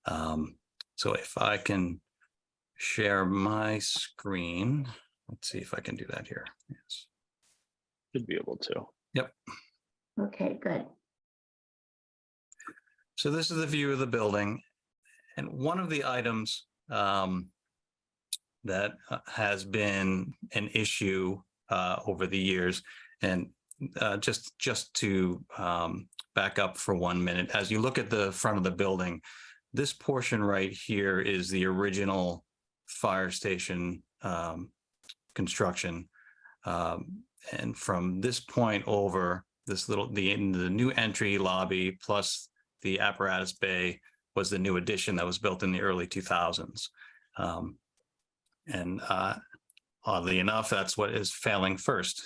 So if I can share my screen, let's see if I can do that here. Yes. Should be able to. Yep. Okay, good. So this is the view of the building. And one of the items that has been an issue over the years, and just to back up for 1 minute, as you look at the front of the building, this portion right here is the original fire station construction. And from this point over, this the new entry lobby plus the apparatus bay was the new addition that was built in the early 2000s. And oddly enough, that's what is failing first.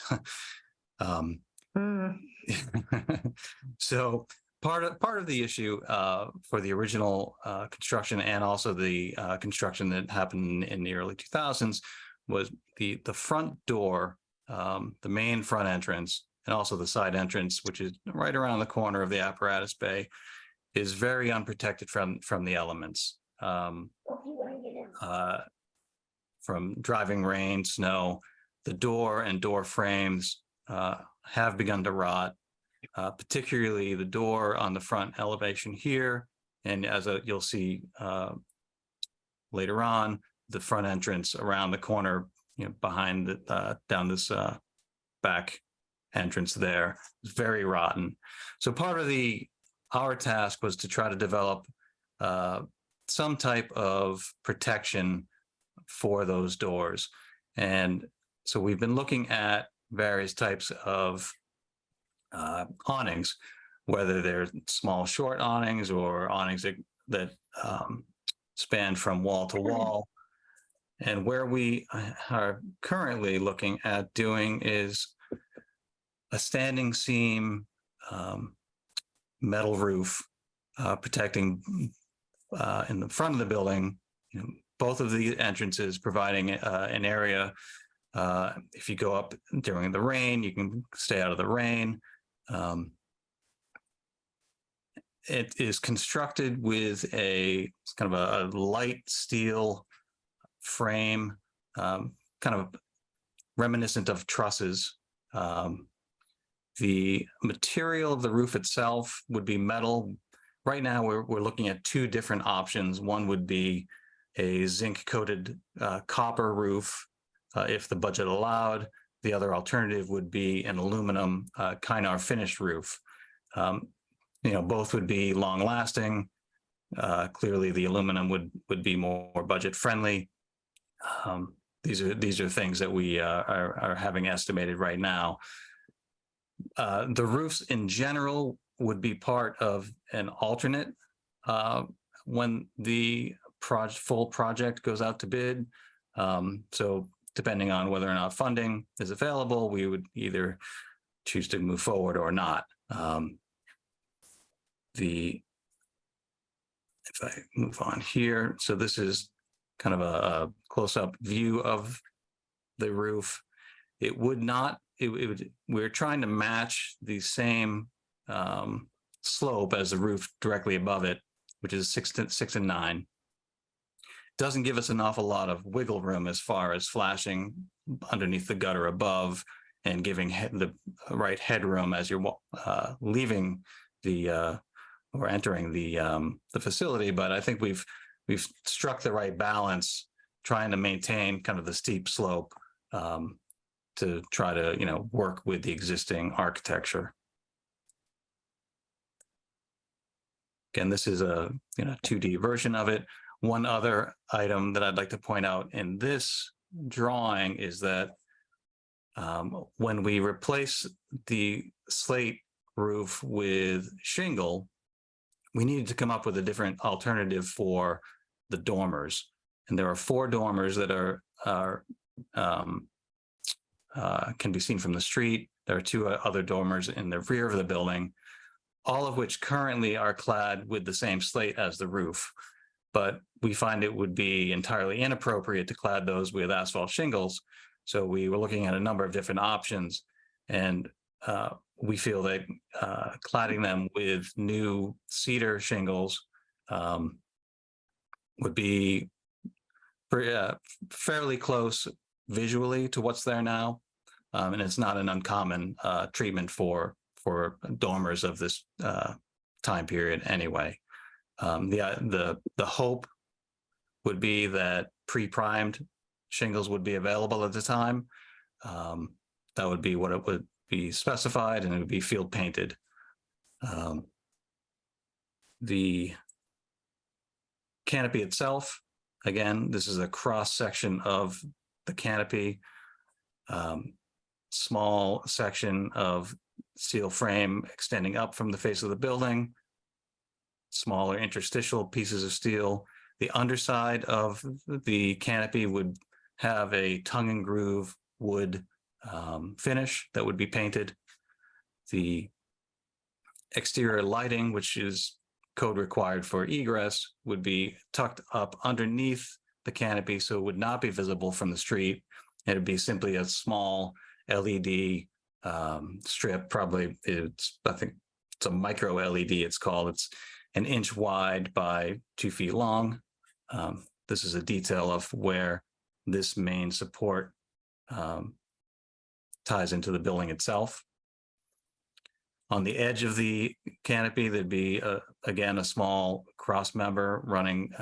So part of the issue for the original construction and also the construction that happened in the early 2000s was the front door, the main front entrance, and also the side entrance, which is right around the corner of the apparatus bay, is very unprotected from the elements. From driving rain, snow, the door and door frames have begun to rot, particularly the door on the front elevation here. And as you'll see later on, the front entrance around the corner, behind the, down this back entrance there, is very rotten. So part of our task was to try to develop some type of protection for those doors. And so we've been looking at various types of awnings, whether they're small short awnings or awnings that span from wall to wall. And where we are currently looking at doing is a standing seam metal roof protecting in the front of the building, both of the entrances, providing an area. If you go up during the rain, you can stay out of the rain. It is constructed with a kind of a light steel frame, kind of reminiscent of trusses. The material of the roof itself would be metal. Right now, we're looking at two different options. One would be a zinc-coated copper roof, if the budget allowed. The other alternative would be an aluminum Kynar finished roof. both would be long lasting. Clearly, the aluminum would be more budget friendly. These are things that we are having estimated right now. The roofs in general would be part of an alternate when the full project goes out to bid. So depending on whether or not funding is available, we would either choose to move forward or not. If I move on here, so this is kind of a close-up view of the roof. It would not, we're trying to match the same slope as the roof directly above it, which is 6 and 9. Doesn't give us an awful lot of wiggle room as far as flashing underneath the gutter above and giving the right headroom as you're leaving the or entering the facility. But I think we've struck the right balance, trying to maintain kind of the steep slope to try to work with the existing architecture. Again, this is a 2D version of it. One other item that I'd like to point out in this drawing is that when we replace the slate roof with shingle, we needed to come up with a different alternative for the dormers. And there are 4 dormers that can be seen from the street. There are 2 other dormers in the rear of the building, all of which currently are clad with the same slate as the roof. But we find it would be entirely inappropriate to clad those with asphalt shingles. So we were looking at a number of different options, and we feel that cladding them with new cedar shingles would be fairly close visually to what's there now. And it's not an uncommon treatment for dormers of this time period anyway. The hope would be that pre-primed shingles would be available at the time. That would be what it would be specified, and it would be field painted. The canopy itself, again, this is a cross section of the canopy, small section of steel frame extending up from the face of the building, smaller interstitial pieces of steel. The underside of the canopy would have a tongue and groove wood finish that would be painted. The exterior lighting, which is code required for egress, would be tucked up underneath the canopy, so it would not be visible from the street. It would be simply a small LED strip. Probably I think it's a micro LED, it's called. It's 1 inch wide by 2 feet long. This is a detail of where this main support ties into the building itself. On the edge of the canopy, there'd be, again, a small cross member running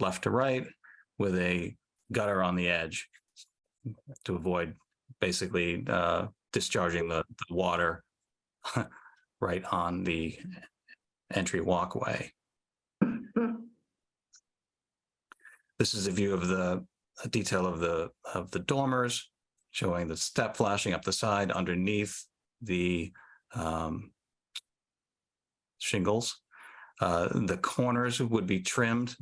left to right with a gutter on the edge to avoid basically discharging the water right on the entry walkway. This is a view of a detail of the dormers, showing the step flashing up the side underneath the shingles. The corners would be trimmed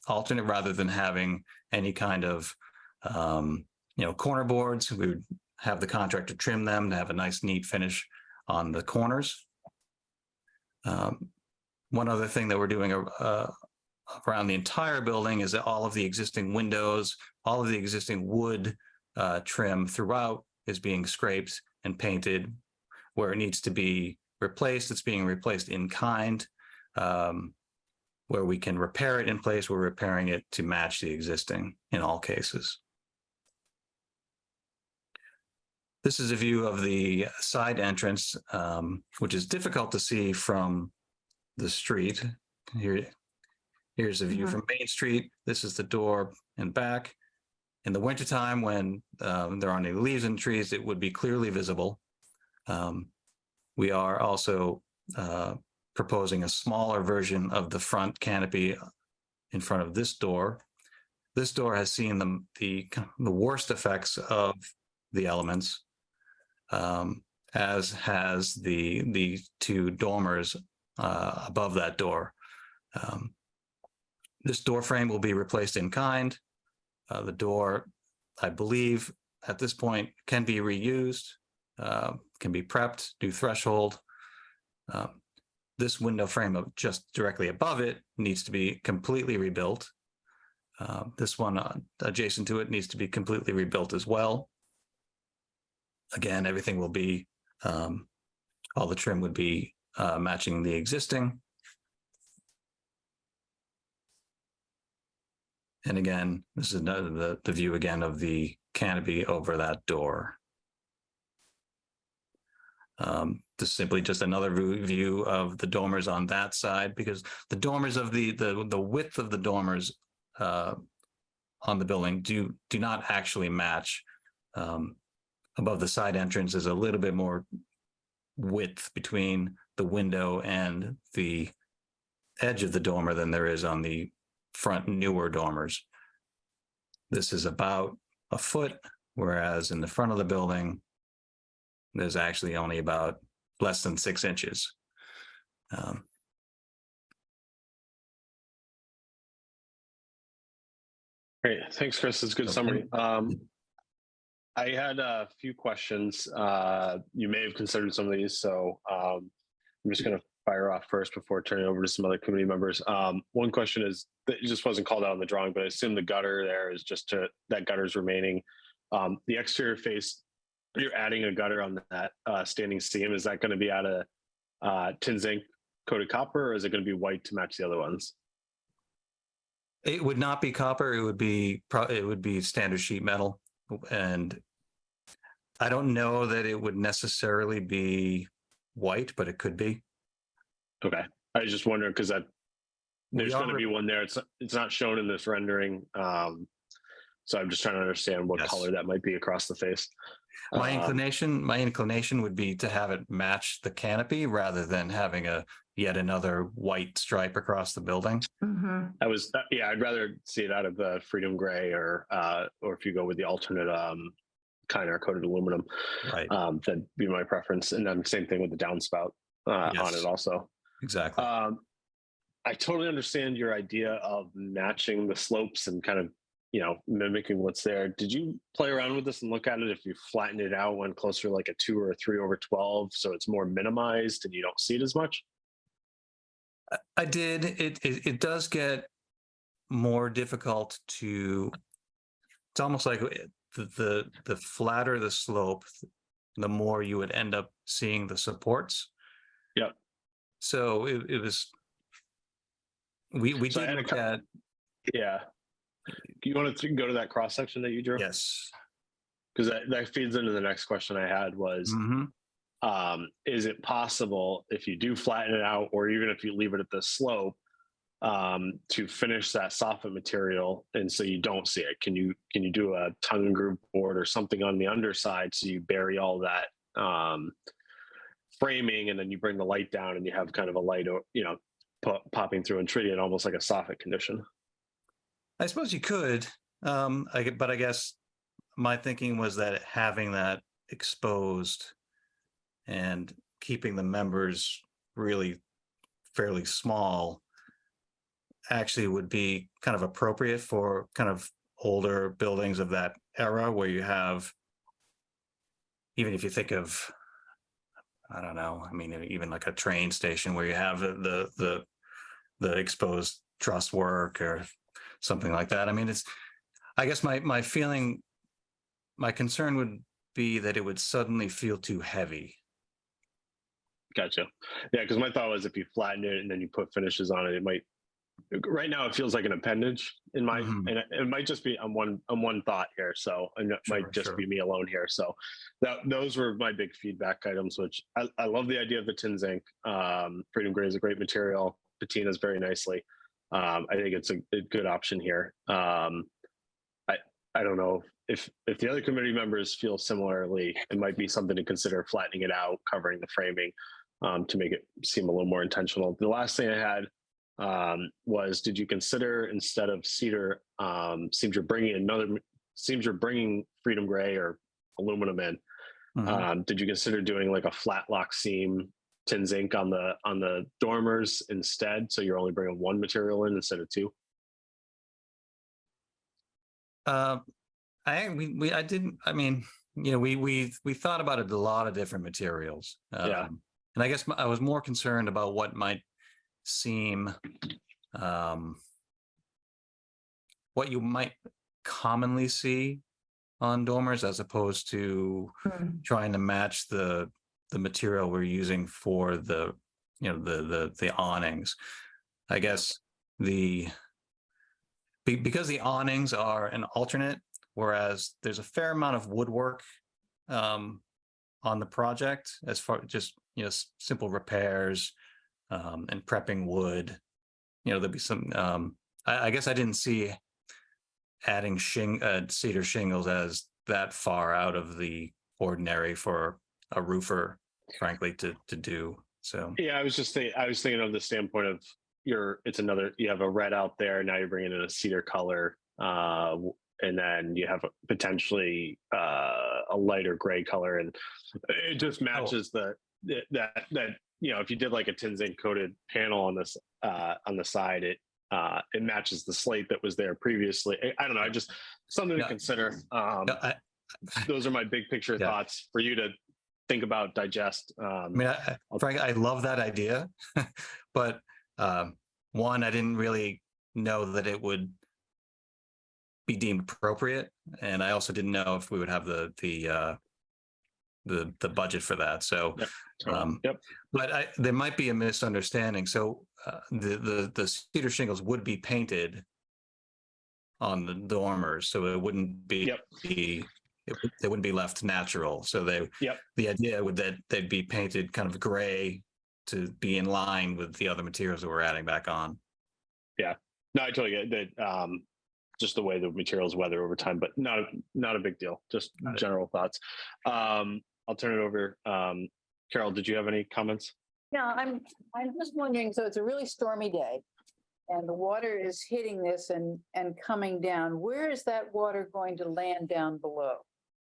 alternate, rather than having any kind of corner boards. We would have the contractor trim them to have a nice neat finish on the corners. One other thing that we're doing around the entire building is that all of the existing windows, all of the existing wood trim throughout is being scraped and painted. Where it needs to be replaced, it's being replaced in kind. Where we can repair it in place, we're repairing it to match the existing in all cases. This is a view of the side entrance, which is difficult to see from the street. Here's a view from Main Street. This is the door and back. In the wintertime, when there aren't any leaves in trees, it would be clearly visible. We are also proposing a smaller version of the front canopy in front of this door. This door has seen the worst effects of the elements, as has the two dormers above that door. This door frame will be replaced in kind. The door, I believe, at this point can be reused, can be prepped, new threshold. This window frame of just directly above it needs to be completely rebuilt. This one adjacent to it needs to be completely rebuilt as well. Again, everything will be, all the trim would be matching the existing. And again, this is the view again of the canopy over that door. This is simply just another view of the dormers on that side, because the dormers of the width of the dormers on the building do not actually match. Above the side entrance is a little bit more width between the window and the edge of the dormer than there is on the front newer dormers. This is about a foot, whereas in the front of the building, there's actually only about less than 6 inches. Great, thanks, Chris. It's a good summary. I had a few questions. You may have considered some of these, so I'm just going to fire off first before turning over to some other committee members. One question is, it just wasn't called out on the drawing, but I assume the gutter there is just that gutter's remaining. The exterior face, you're adding a gutter on that standing seam. Is that going to be out of tin zinc coated copper, or is it going to be white to match the other ones? It would not be copper. It would be standard sheet metal. And I don't know that it would necessarily be white, but it could be. Okay, I was just wondering because there's going to be one there. It's not shown in this rendering, so I'm just trying to understand what color that might be across the face. My inclination would be to have it match the canopy rather than having yet another white stripe across the building. Mm-hmm. I'd rather see it out of the Freedom Gray or if you go with the alternate kind or coated aluminum, right? That'd be my preference. And then same thing with the downspout on it also. Exactly. I totally understand your idea of matching the slopes and kind of, mimicking what's there. Did you play around with this and look at it if you flatten it out, went closer like a 2 or a 3/12, so it's more minimized and you don't see it as much? I did. It does get more difficult to. It's almost like the flatter the slope, the more you would end up seeing the supports. Yeah. So it was. We did look at. Yeah. You want to go to that cross section that you drew? Yes. Because that feeds into the next question I had was, is it possible if you do flatten it out, or even if you leave it at the slope, to finish that soffit material and so you don't see it? Can you do a tongue and groove board or something on the underside so you bury all that framing, and then you bring the light down and you have kind of a light, popping through and treating it almost like a soffit condition? I suppose you could, but I guess my thinking was that having that exposed and keeping the members really fairly small actually would be kind of appropriate for kind of older buildings of that era, where you have, even if you think of, I don't know, I mean, even like a train station where you have the exposed truss work or something like that. I mean, I guess my concern would be that it would suddenly feel too heavy. Gotcha. Yeah, because my thought was if you flatten it and then you put finishes on it, it might. Right now, it feels like an appendage in my, and it might just be on one thought here. So it might just be me alone here. So those were my big feedback items, which I love the idea of the tin zinc. Freedom Gray is a great material. Patina's very nicely. I think it's a good option here. I don't know if the other committee members feel similarly. It might be something to consider, flattening it out, covering the framing. to make it seem a little more intentional. The last thing I had was, did you consider, instead of cedar, seems you're bringing Freedom Gray or aluminum in. Did you consider doing like a flat lock seam tin zinc on the dormers instead, so you're only bringing one material in instead of two? We thought about it, a lot of different materials. Yeah. And I guess I was more concerned about what might seem, what you might commonly see on dormers, as opposed to trying to match the material we're using for the awnings. I guess because the awnings are an alternate, whereas there's a fair amount of woodwork on the project, as far just simple repairs and prepping wood. There'd be some. I guess I didn't see adding cedar shingles as that far out of the ordinary for a roofer, frankly, to do. So yeah, I was thinking of the standpoint of you have a red out there, now you're bringing in a cedar color, and then you have potentially a lighter gray color, and it just matches that if you did like a tin zinc coated panel on this on the side, it matches the slate that was there previously. I don't know, just something to consider. Those are my big picture thoughts for you to think about, digest. Frank, I love that idea, but one, I didn't really know that it would be deemed appropriate, and I also didn't know if we would have the budget for that. So, but there might be a misunderstanding. So the cedar shingles would be painted on the dormers, so it wouldn't be they wouldn't be left natural. So the idea would that they'd be painted kind of gray to be in line with the other materials that we're adding back on. Yeah, no, I totally get that. Just the way the materials weather over time, but not a big deal. Just general thoughts. I'll turn it over. Carol, did you have any comments? Yeah, I'm just wondering, so it's a really stormy day and the water is hitting this and coming down. Where is that water going to land down below?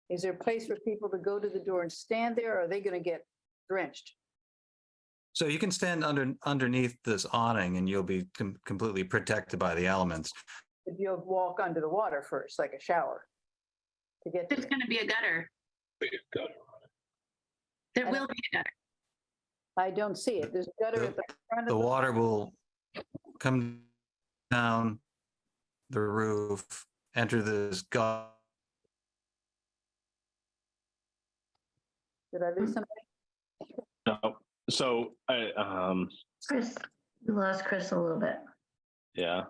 Is there a place for people to go to the door and stand there, or are they going to get drenched? So you can stand underneath this awning and you'll be completely protected by the elements. But you'll walk under the water first, like a shower, to get There's going to be a gutter. There will be a gutter. I don't see it. There's a gutter at the front of the water will come down the roof, enter this gutter. Did I lose somebody? No. So Chris, you lost Chris a little bit. Yeah.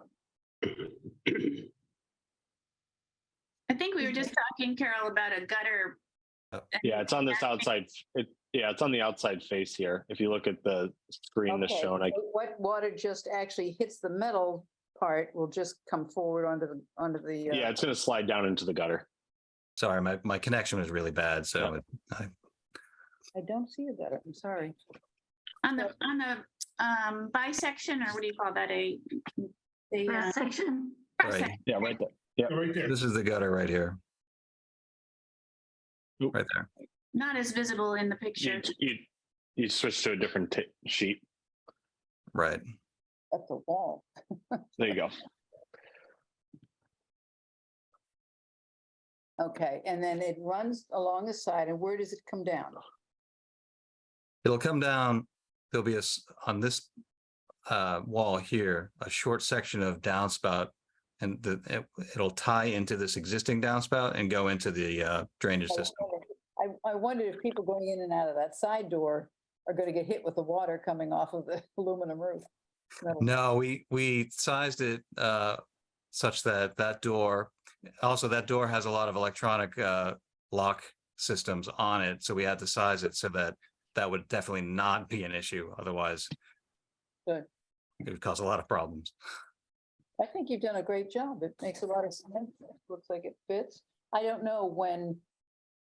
I think we were just talking, Carol, about a gutter. Yeah, it's on this outside. It's on the outside face here. If you look at the screen that's shown, so what water just actually hits the metal part will just come forward onto the. Yeah, it's going to slide down into the gutter. Sorry, my connection was really bad, so I don't see a gutter. I'm sorry. On the bisection, or what do you call that? A section. Right. Yeah, right there. Yeah, right there. This is the gutter right here. Oop. Right there. Not as visible in the picture. You switch to a different sheet. Right. That's a wall. There you go. Okay, and then it runs along the side, and where does it come down? It'll come down. There'll be on this wall here, a short section of downspout, and it'll tie into this existing downspout and go into the drainage system. I wonder if people going in and out of that side door are going to get hit with the water coming off of the aluminum roof. No, we sized it such that door has a lot of electronic lock systems on it, so we had to size it so that would definitely not be an issue. Otherwise, Good. It would cause a lot of problems. I think you've done a great job. It makes a lot of sense. It looks like it fits. I don't know when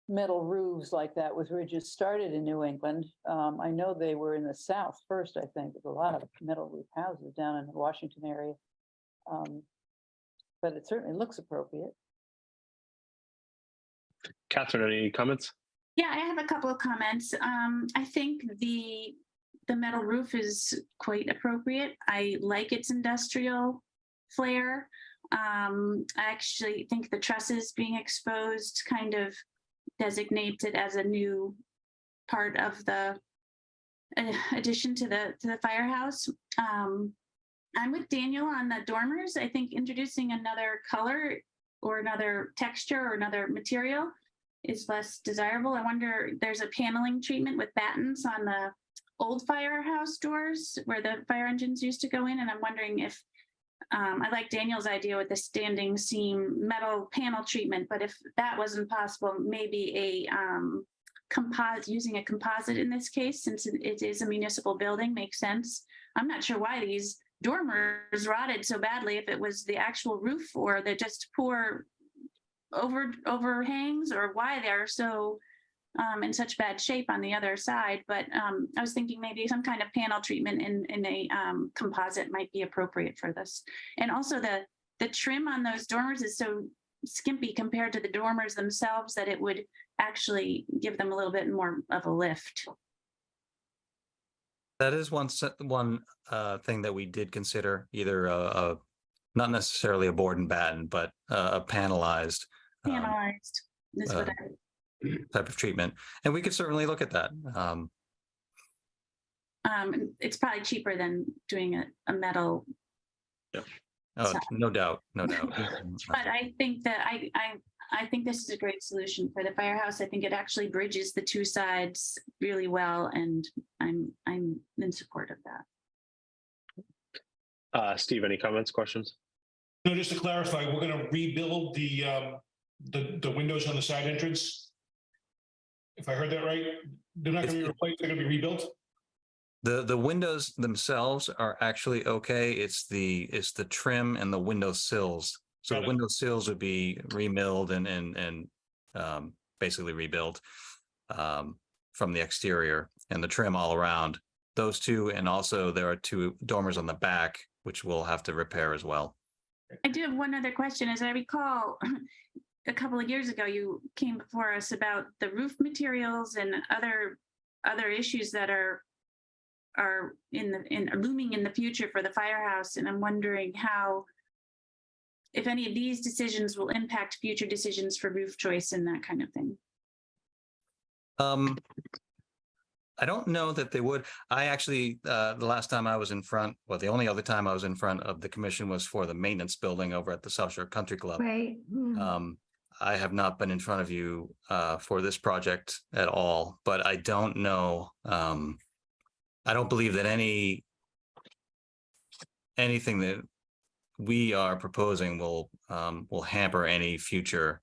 metal roofs like that with ridges started in New England. I know they were in the South first, I think, with a lot of metal roof houses down in the Washington area. But it certainly looks appropriate. Catherine, any comments? Yeah, I have a couple of comments. I think the metal roof is quite appropriate. I like its industrial flair. I actually think the trusses being exposed kind of designates it as a new part of the addition to the firehouse. I'm with Daniel on the dormers. I think introducing another color or another texture or another material is less desirable. I wonder, there's a paneling treatment with battens on the old firehouse doors where the fire engines used to go in. And I'm wondering if, I like Daniel's idea with the standing seam metal panel treatment, but if that wasn't possible, maybe a using a composite in this case, since it is a municipal building, makes sense. I'm not sure why these dormers rotted so badly, if it was the actual roof or the just poor overhangs, or why they're so in such bad shape on the other side. But I was thinking maybe some kind of panel treatment in a composite might be appropriate for this. And also the trim on those dormers is so skimpy compared to the dormers themselves that it would actually give them a little bit more of a lift. That is one thing that we did consider, either not necessarily a board and batten, but a panelized Is what type of treatment, and we could certainly look at that. It's probably cheaper than doing a metal. Yeah. Oh, no doubt, no doubt. But I think that I think this is a great solution for the firehouse. I think it actually bridges the two sides really well, and I'm in support of that. Steve, any comments, questions? No, just to clarify, we're going to rebuild the windows on the side entrance. If I heard that right, they're not going to be replaced. They're going to be rebuilt. The windows themselves are actually okay. It's the trim and the window sills. So the window sills would be remilled and basically rebuilt from the exterior, and the trim all around. Those two, and also there are two dormers on the back, which we'll have to repair as well. I do have one other question. As I recall, a couple of years ago, you came before us about the roof materials and other issues that are looming in the future for the firehouse. And I'm wondering if any of these decisions will impact future decisions for roof choice and that kind of thing. I don't know that they would. I actually, the last time I was in front, well, the only other time I was in front of the commission was for the maintenance building over at the South Shore Country Club. Right. I have not been in front of you for this project at all, but I don't know. I don't believe that anything that we are proposing will hamper any future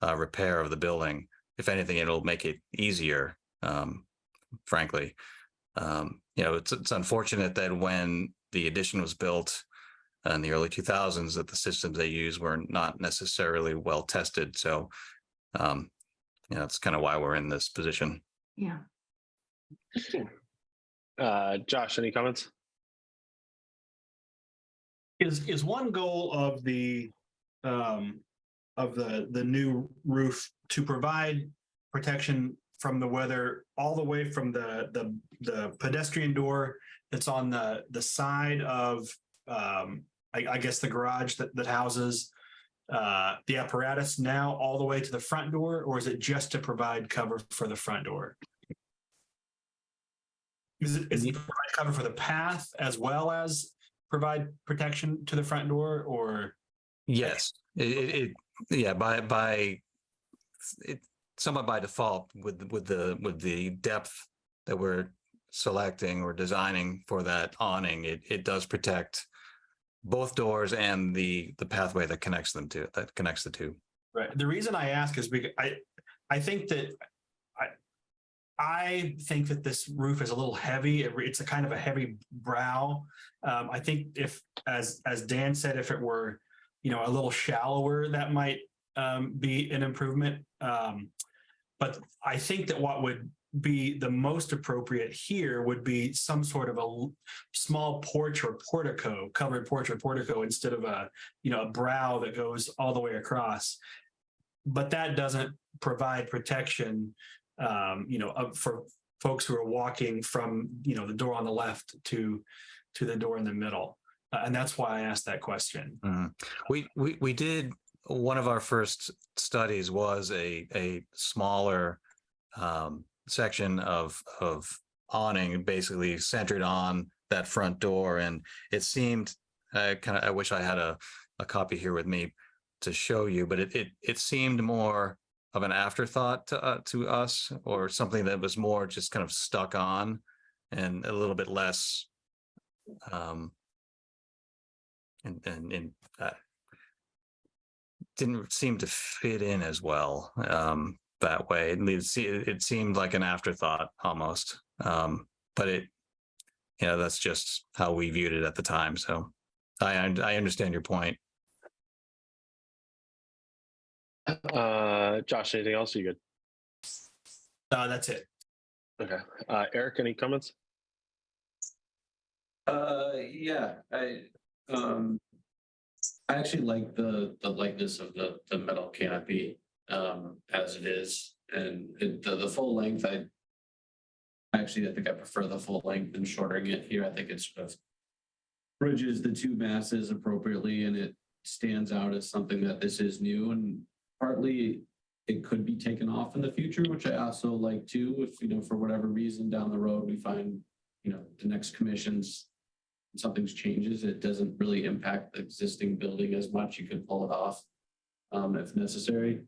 repair of the building. If anything, it'll make it easier. Frankly, it's unfortunate that when the addition was built in the early 2000s, that the systems they used were not necessarily well tested. So, that's kind of why we're in this position. Yeah. Josh, any comments? Is one goal of the new roof to provide protection from the weather all the way from the pedestrian door that's on the side of I guess the garage that houses the apparatus now all the way to the front door, or is it just to provide cover for the front door? Is it to provide cover for the path as well as provide protection to the front door, or? Yes, somewhat by default with the depth that we're selecting or designing for that awning, it does protect both doors and the pathway that connects the two. Right. The reason I ask is because I think that this roof is a little heavy. It's a kind of a heavy brow. I think if, as Dan said, if it were, a little shallower, that might be an improvement. But I think that what would be the most appropriate here would be some sort of a small porch or portico, covered porch or portico, instead of a brow that goes all the way across. But that doesn't provide protection, for folks who are walking from, the door on the left to the door in the middle. And that's why I asked that question. We did, one of our first studies was a smaller section of awning, basically centered on that front door. And it seemed, I wish I had a copy here with me to show you, but it seemed more of an afterthought to us, or something that was more just kind of stuck on and a little bit less didn't seem to fit in as well that way. It seemed like an afterthought almost, but that's just how we viewed it at the time. So I understand your point. Josh, anything else? Are you good? That's it. Okay. Eric, any comments? Yeah, I actually like the lightness of the metal canopy as it is, and the full length. I think I prefer the full length than shortening it here. I think it sort of bridges the two masses appropriately, and it stands out as something that this is new, and partly it could be taken off in the future, which I also like too. If for whatever reason down the road we find the next commission's something changes, it doesn't really impact the existing building as much. You could pull it off if necessary.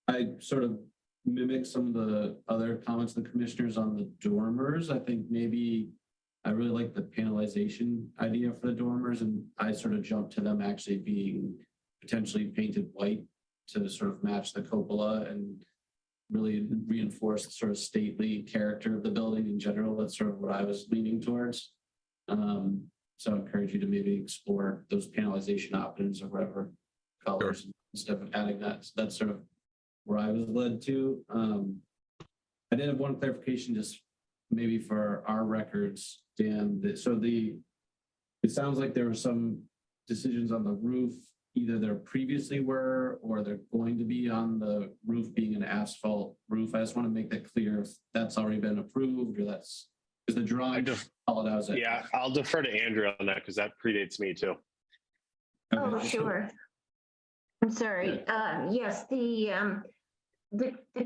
I sort of mimic some of the other comments of the commissioners on the dormers. I think maybe I really like the panelization idea for the dormers, and I sort of jumped to them actually being potentially painted white to sort of match the cupola and really reinforce the sort of stately character of the building in general. That's sort of what I was leaning towards. So I encourage you to maybe explore those panelization options or whatever colors instead of adding that. So that's sort of where I was led to. I did have one clarification, just maybe for our records, Dan. It sounds like there were some decisions on the roof, either there previously were or they're going to be on the roof being an asphalt roof. I just want to make that clear if that's already been approved, or that's because the drawing just call it out as it. Yeah, I'll defer to Andrew on that because that predates me too. Oh, sure. I'm sorry. Yes, the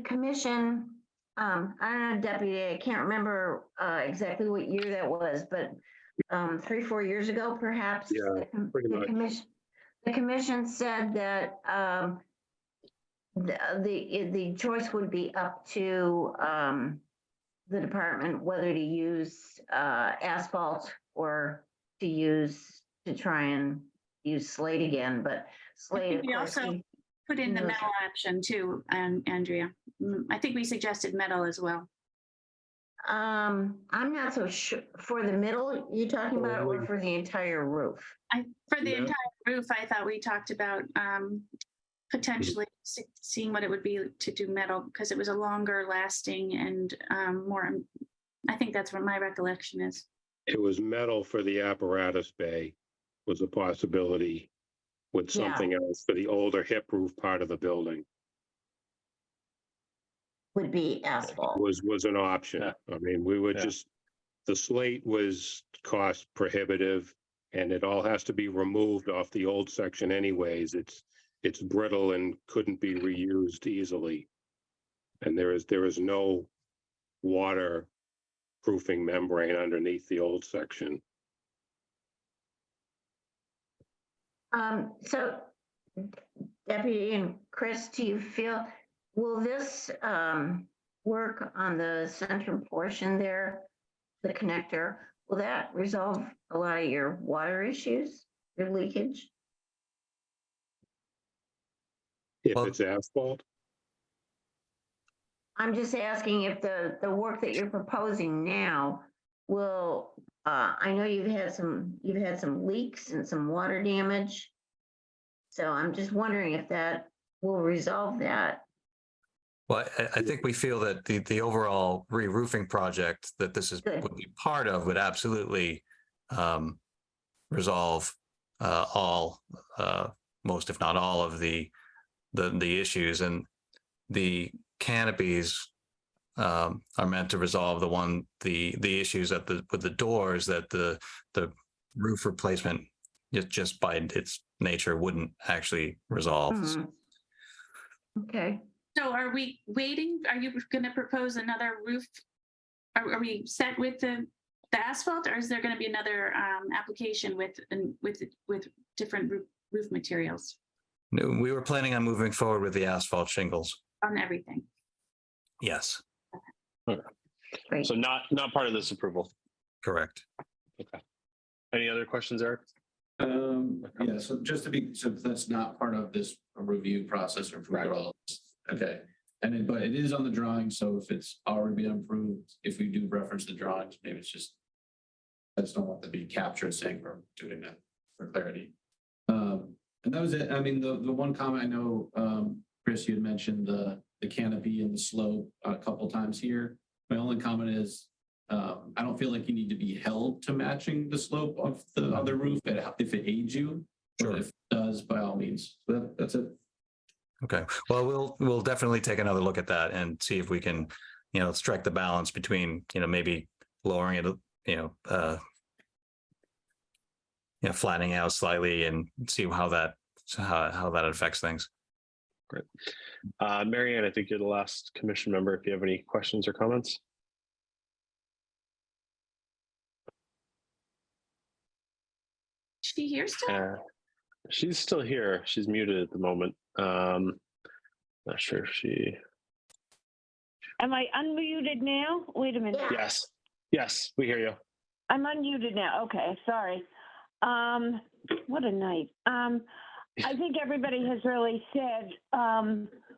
commission, I don't know, Deputy, I can't remember exactly what year that was, but 3-4 years ago, perhaps. Yeah, pretty much. The commission said that the choice would be up to the department whether to use asphalt or to try and use slate again. But slate, we also put in the metal option too, Andrea. I think we suggested metal as well. I'm not so sure. For the middle, you're talking about, or for the entire roof? For the entire roof, I thought we talked about potentially seeing what it would be to do metal, because it was a longer lasting and more. I think that's what my recollection is. It was metal for the apparatus bay was a possibility, with something else for the older hip roof part of the building. Would be asphalt. Was an option. Yeah. I mean, we would the slate was cost prohibitive, and it all has to be removed off the old section anyways. It's brittle and couldn't be reused easily. And there is no waterproofing membrane underneath the old section. So Deputy and Chris, do you feel, will this work on the center portion there, the connector, will that resolve a lot of your water issues, your leakage? If it's asphalt? I'm just asking if the work that you're proposing now will, I know you've had some leaks and some water damage. So I'm just wondering if that will resolve that. Well, I think we feel that the overall re-roofing project that this is Good. would be part of would absolutely resolve all, most if not all of the issues, and the canopies are meant to resolve the issues with the doors that the roof replacement just by its nature wouldn't actually resolve. Mhm. Okay. So are we waiting? Are you going to propose another roof? Are we set with the asphalt, or is there going to be another application with different roof materials No, we were planning on moving forward with the asphalt shingles. on everything? Yes, Great. So not part of this approval. correct. Okay. Any other questions, Eric? Yeah, so just to be, so that's not part of this review process or approval at all. Okay, but it is on the drawing, so if it's already been approved, if we do reference the drawings, maybe it's just, I just don't want to be captured saying we're doing that for clarity. And that was it. I mean, the one comment I know, Chris, you had mentioned the canopy and the slope a couple times here. My only comment is, I don't feel like you need to be held to matching the slope of the other roof if it aids you. Sure. But if it does, by all means. So that's it. Okay, well, we'll definitely take another look at that and see if we can, strike the balance between, maybe lowering it, flattening out slightly and see how that affects things. Great. Mary Ann, I think you're the last commission member. If you have any questions or comments. Is she here still? She's still here. She's muted at the moment. Not sure if she. Am I unmuted now? Wait a minute. Yes, we hear you. I'm unmuted now. Okay, sorry. What a night. I think everybody has really said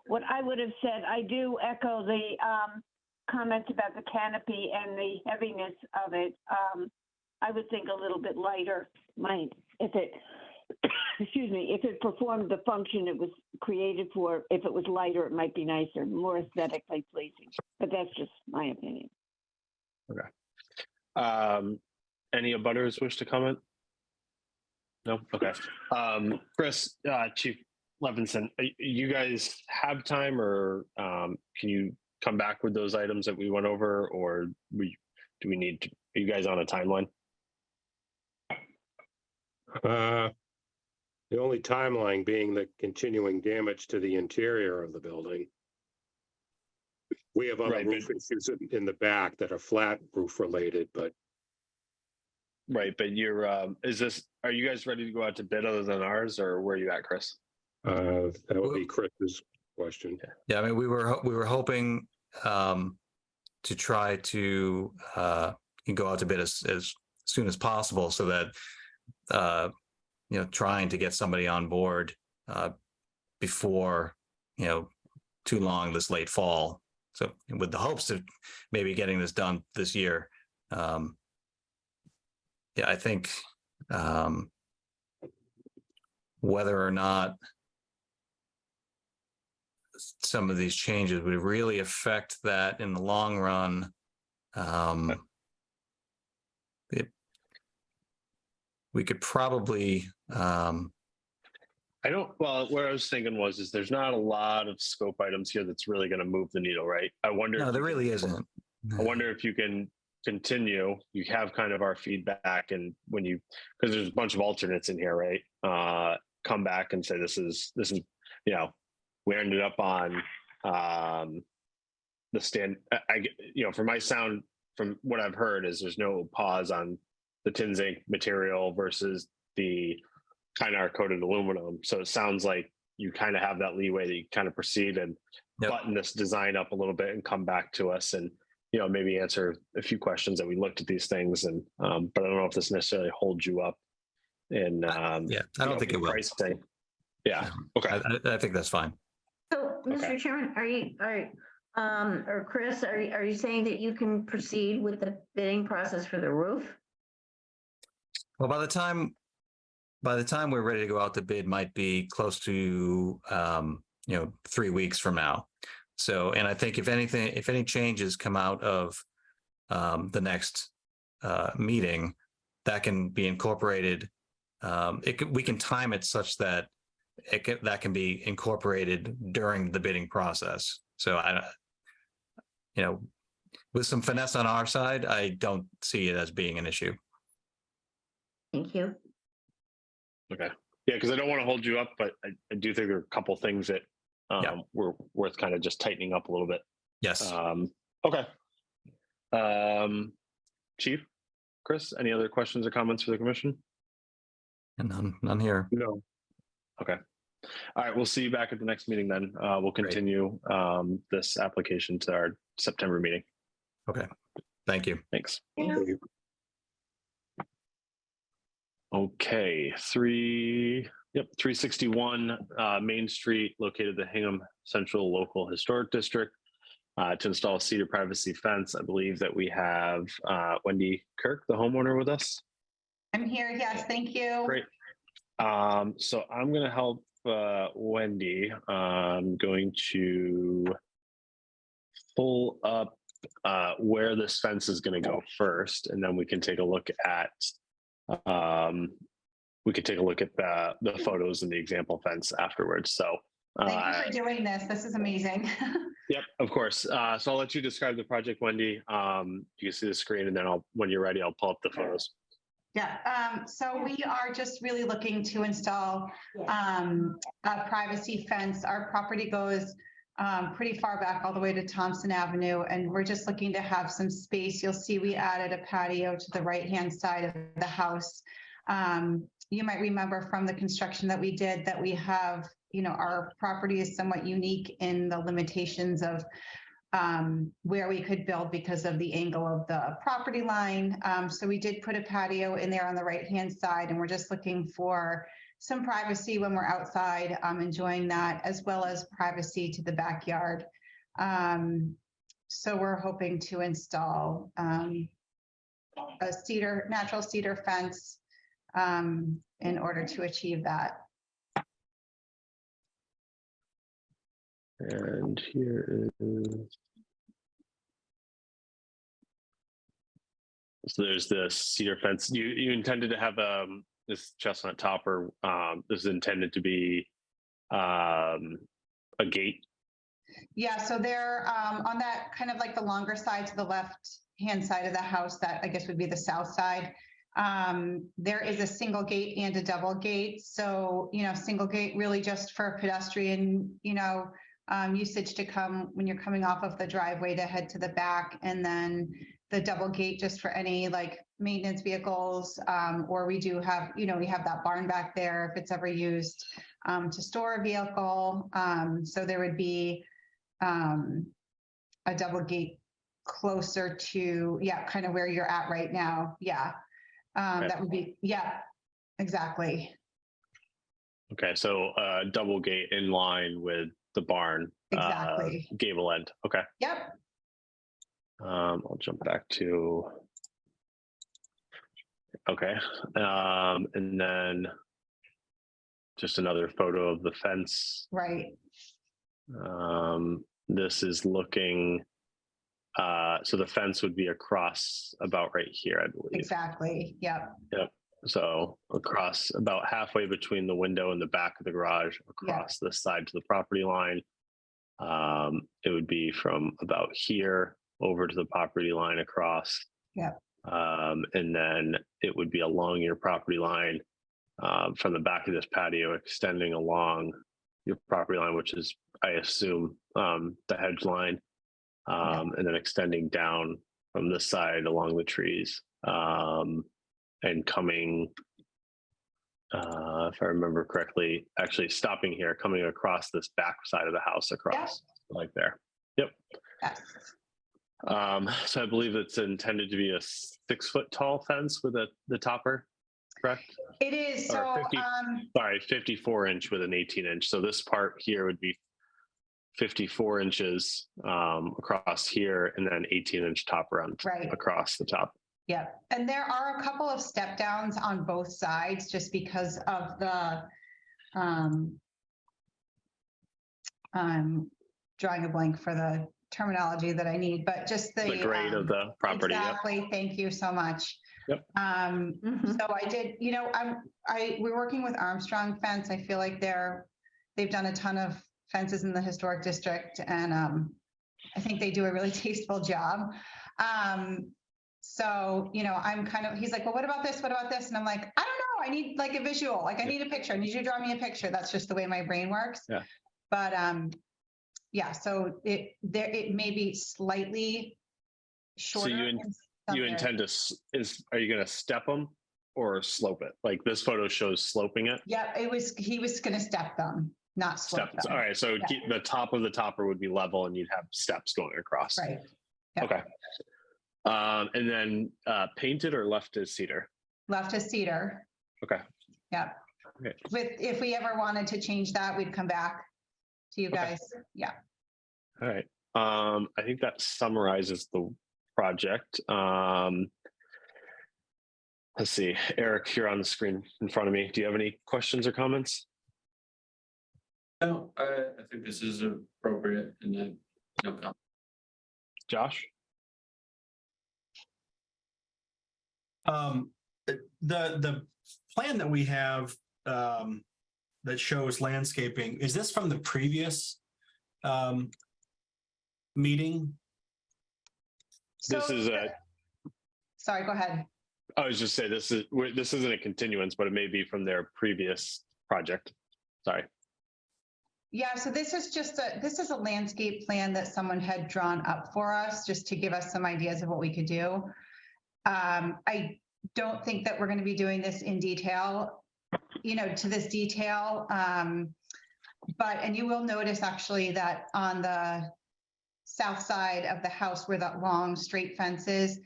what I would have said. I do echo the comments about the canopy and the heaviness of it. I would think a little bit lighter if it excuse me, if it performed the function it was created for. If it was lighter, it might be nicer, more aesthetically pleasing. But that's just my opinion. Okay. Any abutters wish to comment? No? Okay. Chris, Chief Levinson, you guys have time, or can you come back with those items that we went over, or do we need to, are you guys on a timeline? The only timeline being the continuing damage to the interior of the building. We have other roof issues in the back that are flat roof related, but. Right, but you're, are you guys ready to go out to bid other than ours, or where are you at, Chris? That would be Chris's question. Yeah, I mean, we were hoping to try to go out to bid as soon as possible, so that trying to get somebody on board before too long this late fall. So with the hopes of maybe getting this done this year. Yeah, I think whether or not some of these changes would really affect that in the long run, we could probably. Well, what I was thinking is there's not a lot of scope items here that's really going to move the needle, right? I wonder. No, there really isn't. I wonder if you can continue. You have kind of our feedback, and because there's a bunch of alternates in here, right? Come back and say this is we ended up on the stand. From my sound, from what I've heard, is there's no pause on the tin zinc material versus the kind of coated aluminum. So it sounds like you kind of have that leeway that you kind of proceed and button this design up a little bit and come back to us and maybe answer a few questions that we looked at these things, and but I don't know if this necessarily holds you up. And I don't think it will. Pricing. Yeah. Okay. I think that's fine. So, Mr. Chairman, or Chris, are you saying that you can proceed with the bidding process for the roof? Well, by the time we're ready to go out to bid, might be close to 3 weeks from now. So, and I think if any changes come out of the next meeting, that can be incorporated. We can time it such that that can be incorporated during the bidding process. So with some finesse on our side, I don't see it as being an issue. Thank you. Okay. Yeah, because I don't want to hold you up, but I do think there are a couple things that were worth kind of just tightening up a little bit. Yes. Okay. Chief, Chris, any other questions or comments for the commission? And none here. No. Okay. All right. We'll see you back at the next meeting then. We'll continue this application to our September meeting. Okay. Thank you. Thanks. Yeah. Okay. 361 Main Street, located the Hingham Central Local Historic District, to install a cedar privacy fence. I believe that we have Wendy Kirk, the homeowner, with us. I'm here. Yes, thank you. Great. So I'm going to help Wendy. I'm going to pull up where this fence is going to go first, and then we can take a look at the photos and the example fence afterwards. So thank you for doing this. This is amazing. Yep, of course. So I'll let you describe the project, Wendy. You can see the screen, and then when you're ready, I'll pull up the photos. Yeah, so we are just really looking to install a privacy fence. Our property goes pretty far back all the way to Thompson Avenue, and we're just looking to have some space. You'll see we added a patio to the right-hand side of the house. You might remember from the construction that we did that we have, our property is somewhat unique in the limitations of where we could build because of the angle of the property line. So we did put a patio in there on the right-hand side, and we're just looking for some privacy when we're outside, enjoying that, as well as privacy to the backyard. So we're hoping to install a natural cedar fence in order to achieve that. And here is, so there's this cedar fence. You intended to have this chestnut topper. This is intended to be a gate. Yeah, so they're on that kind of like the longer side to the left-hand side of the house, that I guess would be the south side. There is a single gate and a double gate. So, single gate really just for pedestrian, usage to come when you're coming off of the driveway to head to the back, and then the double gate just for any like maintenance vehicles, or we do have, we have that barn back there if it's ever used to store a vehicle. So there would be a double gate closer to, kind of where you're at right now. Yeah. That would be, exactly. Okay, so double gate in line with the barn. Exactly. Gable end. Okay. Yep. I'll jump back to. Okay, and then just another photo of the fence. Right. This is looking. So the fence would be across about right here, I believe. Exactly. Yep. Yep. So across about halfway between the window and the back of the garage, across this side to the property line. It would be from about here over to the property line across. Yep. And then it would be along your property line from the back of this patio, extending along your property line, which is, I assume, the hedge line, and then extending down from this side along the trees, and coming, if I remember correctly, actually stopping here, coming across this back side of the house across, like there. Yep. Yes. So I believe it's intended to be a 6-foot tall fence with the topper, correct? It is. So, 54 inch with an 18 inch. So this part here would be 54 inches across here, and then 18-inch topper on across the top. Yeah, and there are a couple of step downs on both sides just because of the drawing a blank for the terminology that I need, but just The grade of the property. Yep. Exactly. Thank you so much. Yep. So I did, we're working with Armstrong Fence. I feel like they've done a ton of fences in the historic district, and I think they do a really tasteful job. So, I'm he's like, well, what about this? What about this? And I'm like, I don't know. I need like a visual, like I need a picture. I need you to draw me a picture. That's just the way my brain works. Yeah. But yeah, so it may be slightly shorter. So you intend to, are you going to step them or slope it? Like this photo shows sloping it. Yeah, he was going to step them, not slope them. All right. So the top of the topper would be level and you'd have steps going across. Right. Yeah. Okay. And then painted or left as cedar? Left as cedar. Okay. Yeah. Okay. If we ever wanted to change that, we'd come back to you guys. Okay. Yeah. All right. I think that summarizes the project. Let's see, Eric, you're on the screen in front of me. Do you have any questions or comments? No, I think this is appropriate and then no comment. Josh? The plan that we have that shows landscaping, is this from the previous meeting? This is sorry, go ahead. I was just saying this isn't a continuance, but it may be from their previous project. Sorry. Yeah, so this is a landscape plan that someone had drawn up for us just to give us some ideas of what we could do. I don't think that we're going to be doing this in detail, to this detail. And you will notice actually that on the south side of the house where that long straight fence is,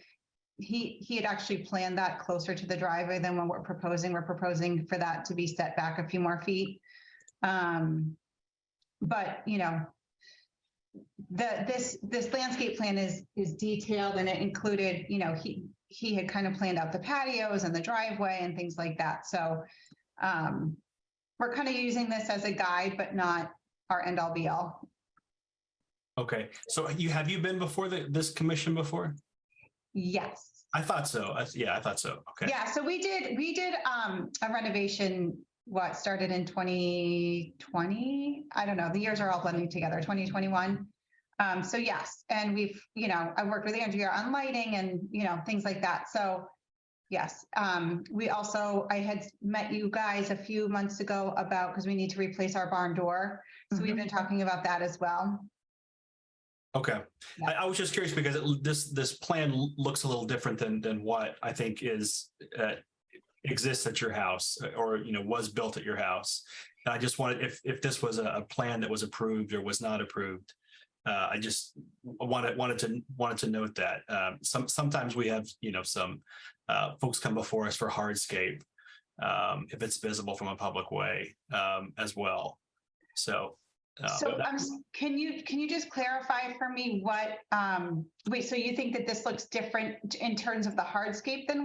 he had actually planned that closer to the driveway than what we're proposing. We're proposing for that to be set back a few more feet. But this landscape plan is detailed, and it included, he had kind of planned out the patios and the driveway and things like that. So we're kind of using this as a guide, but not our end all be all. Okay, so have you been before this commission before? Yes. I thought so. Yeah, I thought so. Okay. Yeah, so we did a renovation, started in 2020? I don't know, the years are all blending together, 2021. So yes, and we've, I worked with Andrea on lighting and, things like that. So yes, I had met you guys a few months ago because we need to replace our barn door. So we've been talking about that as well. Okay. Yeah. I was just curious because this plan looks a little different than what I think exists at your house or, was built at your house. And I just wanted, if this was a plan that was approved or was not approved, I just wanted to note that sometimes we have, some folks come before us for hardscape if it's visible from a public way as well. So. Can you just clarify for me what, so you think that this looks different in terms of the hardscape than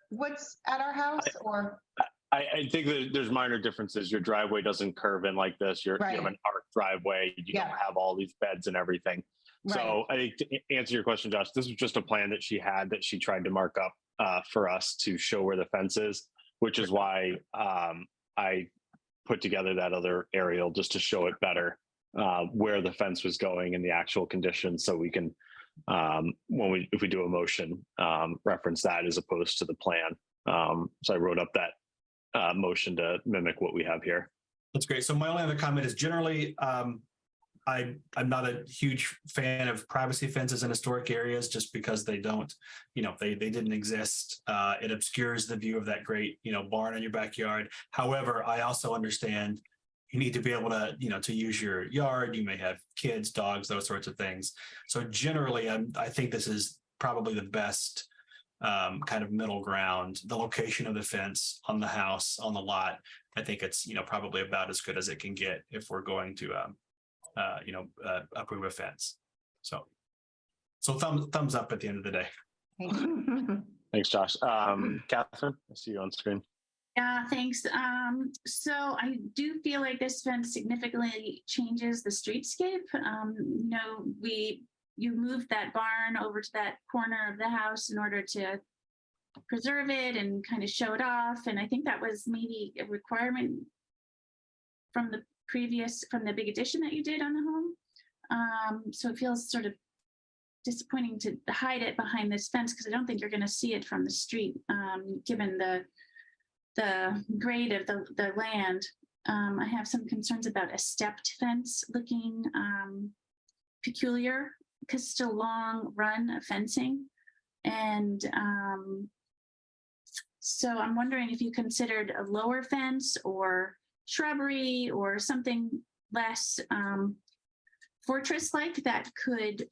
what's at our house, or? I think that there's minor differences. Your driveway doesn't curve in like this. You have an arc driveway. You don't have all these beds and everything. Right. So I think to answer your question, Josh, this was just a plan that she had that she tried to mark up for us to show where the fence is, which is why I put together that other aerial just to show it better where the fence was going and the actual conditions, so we can if we do a motion reference that as opposed to the plan. So I wrote up that motion to mimic what we have here. That's great. So my only other comment is generally I'm not a huge fan of privacy fences in historic areas just because they don't, they didn't exist. It obscures the view of that great, barn in your backyard. However, I also understand you need to be able to, to use your yard. You may have kids, dogs, those sorts of things. So generally, I think this is probably the best kind of middle ground. The location of the fence on the house, on the lot, I think it's, probably about as good as it can get if we're going to approve a fence. So thumbs up at the end of the day. Thank you. Thanks, Josh. Catherine, I see you on screen. Yeah, thanks. So I do feel like this fence significantly changes the streetscape. You moved that barn over to that corner of the house in order to preserve it and kind of show it off. And I think that was maybe a requirement from the big addition that you did on the home. So it feels sort of disappointing to hide it behind this fence because I don't think you're going to see it from the street, given the grade of the land. I have some concerns about a stepped fence looking peculiar because it's still long run of fencing. And so I'm wondering if you considered a lower fence or shrubbery or something less fortress-like that could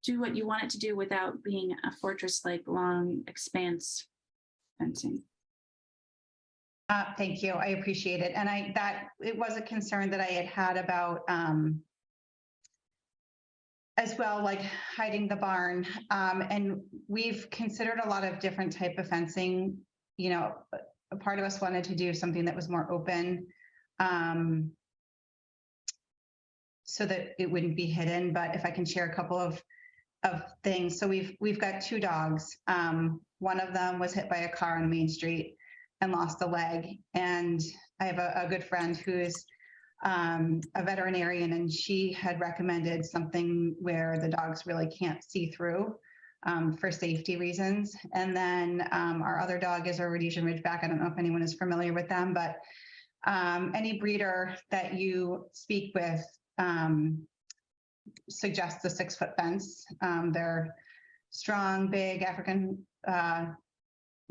do what you want it to do without being a fortress-like long expanse fencing. Thank you. I appreciate it. And it was a concern that I had about as well, like hiding the barn. And we've considered a lot of different type of fencing. You know, a part of us wanted to do something that was more open, so that it wouldn't be hidden. But if I can share a couple of things. So we've got 2 dogs. One of them was hit by a car on Main Street and lost a leg. And I have a good friend who's a veterinarian, and she had recommended something where the dogs really can't see through for safety reasons. And then our other dog is a Rhodesian Ridgeback. I don't know if anyone is familiar with them, but any breeder that you speak with suggests a 6-foot fence. They're strong, big African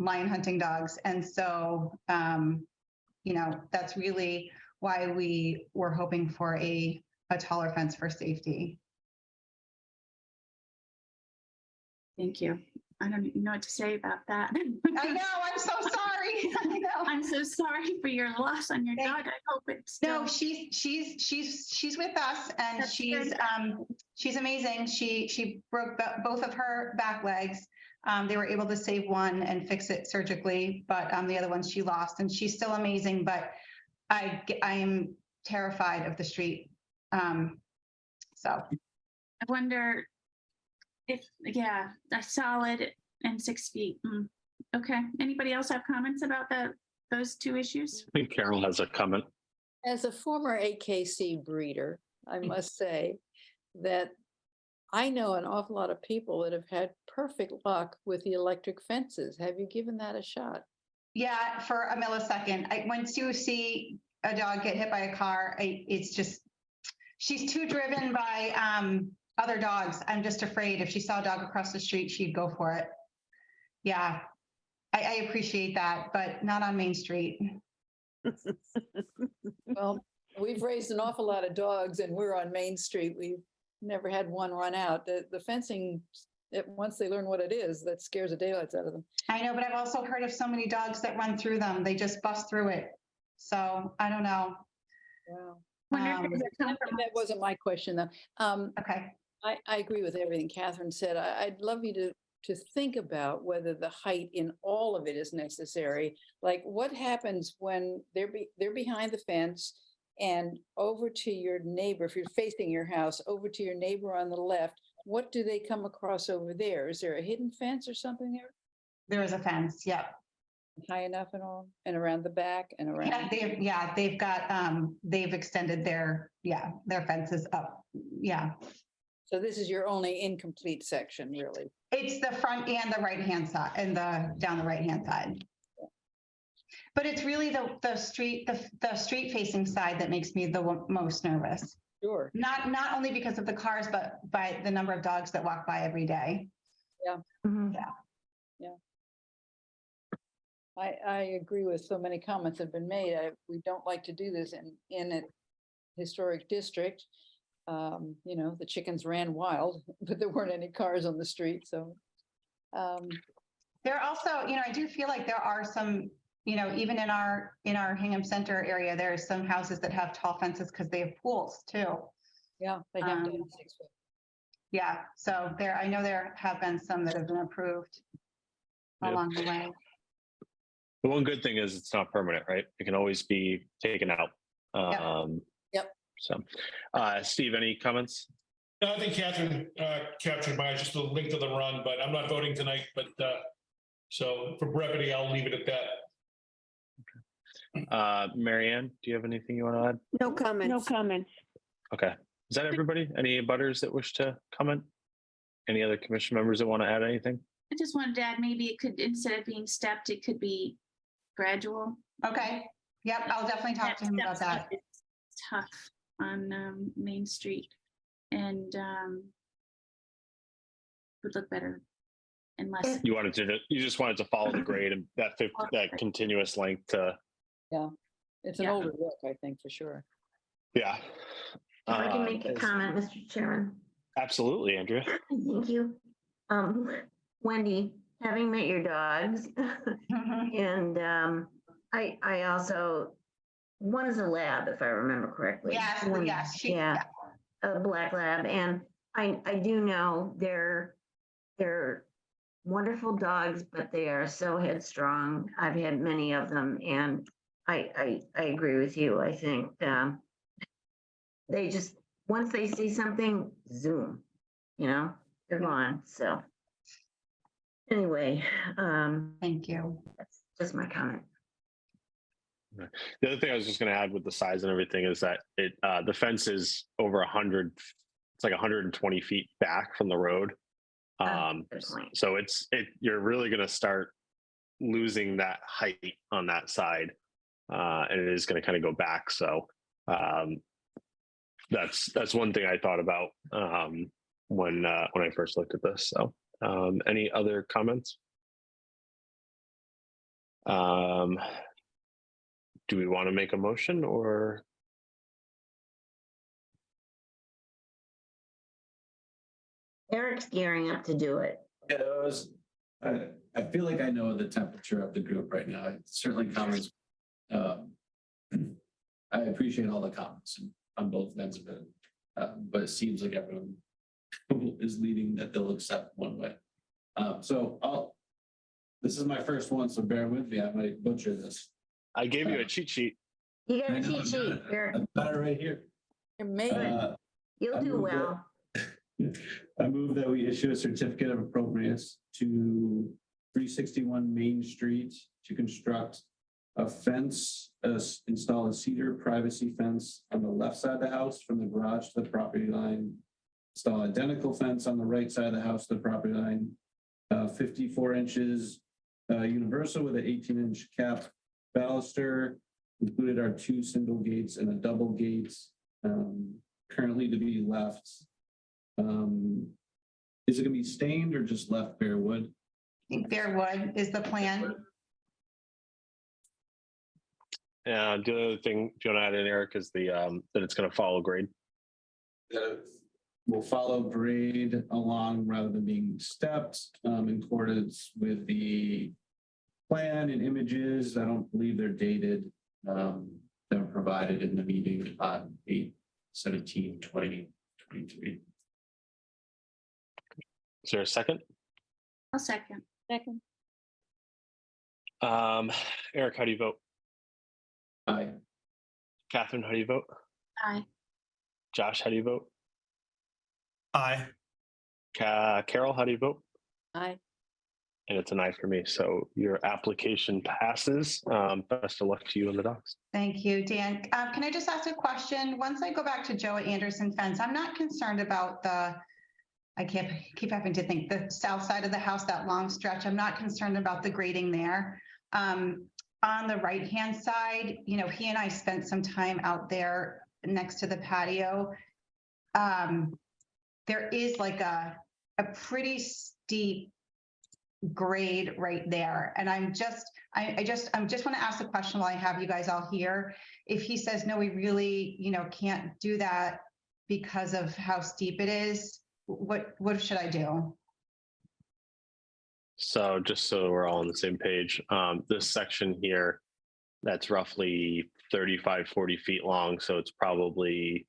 lion hunting dogs. And so, that's really why we were hoping for a taller fence for safety. Thank you. I don't even know what to say about that. I know, I'm so sorry. I know. I'm so sorry for your loss on your dog. I hope it's still... No, she's with us, and That's she's amazing. She broke both of her back legs. They were able to save one and fix it surgically, but the other one she lost, and she's still amazing. But I'm terrified of the street. So I wonder if, a solid and 6 feet. Okay. Anybody else have comments about those 2 issues? I think Carol has a comment. As a former AKC breeder, I must say that I know an awful lot of people that have had perfect luck with the electric fences. Have you given that a shot? Yeah, for a millisecond. Once you see a dog get hit by a car, it's just, she's too driven by other dogs. I'm just afraid if she saw a dog across the street, she'd go for it. Yeah, I appreciate that, but not on Main Street. Well, we've raised an awful lot of dogs and we're on Main Street. We've never had one run out. The fencing, once they learn what it is, that scares the daylights out of them. I know, but I've also heard of so many dogs that run through them. They just bust through it. So I don't know. Wow. That wasn't my question though. Okay. I agree with everything Catherine said. I'd love you to think about whether the height in all of it is necessary. Like what happens when they're behind the fence and over to your neighbor, if you're facing your house, over to your neighbor on the left, what do they come across over there? Is there a hidden fence or something there? There is a fence, yep. High enough and all, and around the back and around? They've got, they've extended their fences up, yeah. So this is your only incomplete section, really? It's the front and the right-hand side, and down the right-hand side. But it's really the street facing side that makes me the most nervous. Sure. Not only because of the cars, but by the number of dogs that walk by every day. Yeah. Mm-hmm. Yeah. I agree with so many comments have been made. We don't like to do this in a historic district. The chickens ran wild, but there weren't any cars on the street. So there are also, I do feel like there are some, even in our Hingham Center area, there are some houses that have tall fences because they have pools too. Yeah, they have to have 6 foot. Yeah, so I know there have been some that have been approved. Yeah. along the way. The one good thing is it's not permanent, right? It can always be taken out. Yep. So, Steve, any comments? No, I think Catherine captured mine, just the length of the run, but I'm not voting tonight, but so for brevity, I'll leave it at that. Mary Ann, do you have anything you want to add? No comments. No comments. Okay. Is that everybody? Any butters that wish to comment? Any other commission members that want to add anything? I just wanted to add, maybe it could, instead of being stepped, it could be gradual. Okay, yep, I'll definitely talk to him about that. It's tough on Main Street and would look better and less. You just wanted to follow the grade and that continuous length to. Yeah, it's an Yeah. older look, I think, for sure. Yeah. If I can make a comment, Mr. Chairman. Absolutely, Andrea. Thank you. Wendy, having met your dogs, and I also, one is a lab, if I remember correctly. Yes, One- yes, Yeah, a black lab, and I do know they're wonderful dogs, but they are so headstrong. I've had many of them, and I agree with you. I think they just, once they see something, zoom, they're gone. So anyway, Thank you. that's just my comment. The other thing I was just going to add with the size and everything is that the fence is over 100. It's like 120 feet back from the road. Good point. So you're really going to start losing that height on that side, and it is going to kind of go back. So that's one thing I thought about when I first looked at this. So any other comments? Do we want to make a motion or? Eric's gearing up to do it. Yeah, I feel like I know the temperature of the group right now. It certainly comments. I appreciate all the comments on both ends of it. But it seems like everyone is leading that they'll accept one way. This is my first one, so bear with me. I might butcher this. I gave you a cheat sheet. You got a cheat sheet, Eric. I've got it right here. You're amazing. You'll do well. I move that we issue a certificate of appropriateness to 361 Main Street to construct a fence, install a cedar privacy fence on the left side of the house from the garage to the property line. Install identical fence on the right side of the house to the property line. 54 inches universal with an 18-inch cap baluster. Included are 2 single gates and a double gate, currently to be left. Is it gonna be stained or just left bare wood? I think bare wood is the plan. The other thing, do you want to add in, Eric, is that it's going to follow grade? That it will follow grade along rather than being stepped, in accordance with the plan and images. I don't believe they're dated. That were provided in the meeting on 8/17/2023. Is there a second? I'll second. Second. Eric, how do you vote? Aye. Catherine, how do you vote? Aye. Josh, how do you vote? Aye. Carol, how do you vote? Aye. And it's an aye for me. So your application passes. Best of luck to you and the dogs. Thank you, Dan. Can I just ask a question? Once I go back to Joe Anderson fence, I'm not concerned about I keep having to think, the south side of the house, that long stretch. I'm not concerned about the grading there. On the right-hand side, he and I spent some time out there next to the patio. There is like a pretty steep grade right there. And I just want to ask the question while I have you guys all here. If he says, no, we really, can't do that because of how steep it is, what should I do? So just so we're all on the same page, this section here, that's roughly 35, 40 feet long. So it's probably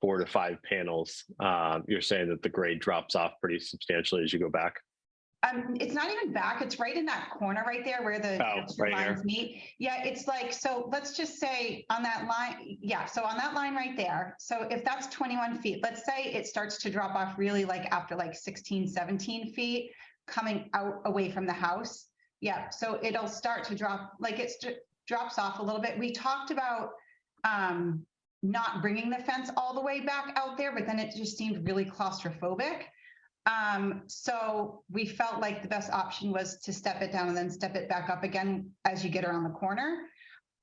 4 to 5 panels. You're saying that the grade drops off pretty substantially as you go back? It's not even back. It's right in that corner right there where the two right lines here. meet. Yeah, it's like, so let's just say on that line, yeah, so on that line right there. So if that's 21 feet, let's say it starts to drop off really like after like 16, 17 feet coming out away from the house. Yeah, so it'll start to drop, like drops off a little bit. We talked about not bringing the fence all the way back out there, but then it just seemed really claustrophobic. So we felt like the best option was to step it down and then step it back up again as you get around the corner.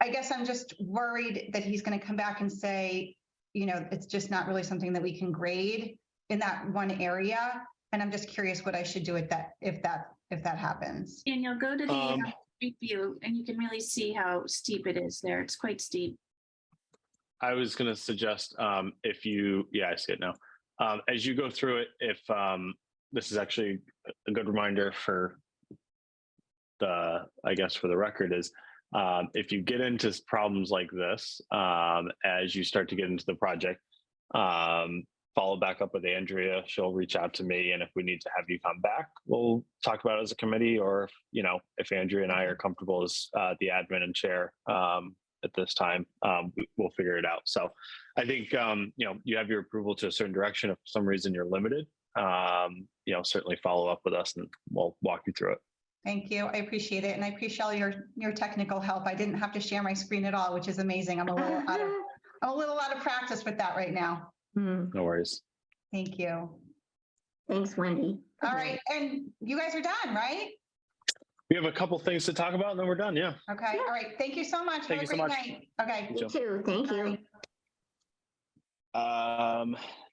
I guess I'm just worried that he's going to come back and say, you know, it's just not really something that we can grade in that one area. And I'm just curious what I should do with that if that happens. And you'll go to the street view and you can really see how steep it is there. It's quite steep. I was going to suggest if you, I see it now. As you go through it, if this is actually a good reminder for I guess for the record is, if you get into problems like this, as you start to get into the project, follow back up with Andrea. She'll reach out to me, and if we need to have you come back, we'll talk about it as a committee, or if Andrea and I are comfortable as the admin and chair at this time, we'll figure it out. So I think, you have your approval to a certain direction. If for some reason you're limited, certainly follow up with us and we'll walk you through it. Thank you. I appreciate it. And I appreciate all your technical help. I didn't have to share my screen at all, which is amazing. I'm a little out of practice with that right now. No worries. Thank you. Thanks, Wendy. All right. And you guys are done, right? We have a couple things to talk about and then we're done. Yeah. Okay. All right. Thank you so much. Thank Have a you so great much. night. Okay. You too. Thank you.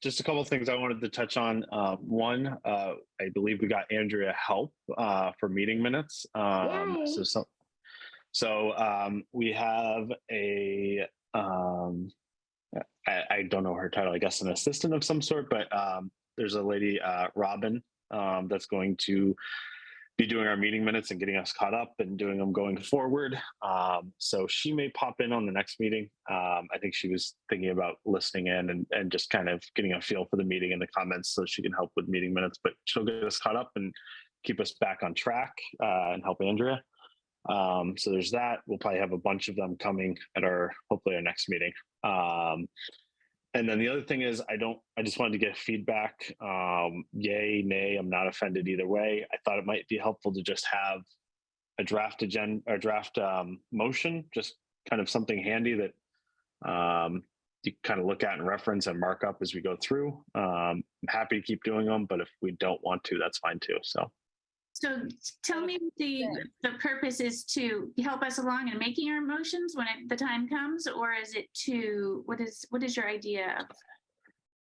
Just a couple of things I wanted to touch on. One, I believe we got Andrea help for meeting minutes. So we have a I don't know her title, I guess an assistant of some sort, but there's a lady, Robin, that's going to be doing our meeting minutes and getting us caught up and doing them going forward. So she may pop in on the next meeting. I think she was thinking about listening in and just kind of getting a feel for the meeting and the comments so she can help with meeting minutes, but she'll get us caught up and keep us back on track and help Andrea. So there's that. We'll probably have a bunch of them coming at hopefully our next meeting. And then the other thing is, I just wanted to get feedback. Yay, nay, I'm not offended either way. I thought it might be helpful to just have a draft motion, just kind of something handy that you kind of look at and reference and mark up as we go through. I'm happy to keep doing them, but if we don't want to, that's fine too. So tell me the purpose is to help us along in making our motions when the time comes, or is it what is your idea of?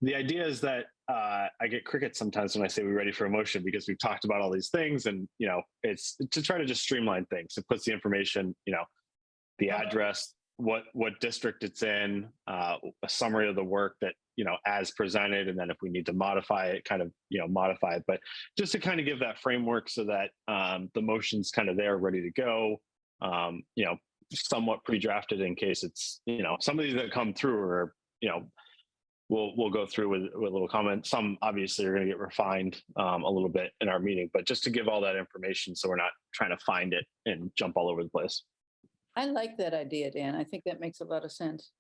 The idea is that I get crickets sometimes when I say we're ready for a motion because we've talked about all these things, and it's to try to just streamline things. It puts the information, the address, what district it's in, a summary of the work that as presented, and then if we need to modify it, kind of modify it, but just to kind of give that framework so that the motion's kind of there ready to go, somewhat pre-drafted in case it's some of these that come through are we'll go through with a little comment. Some obviously are going to get refined a little bit in our meeting, but just to give all that information so we're not trying to find it and jump all over the place. I like that idea, Dan. I think that makes a lot of sense.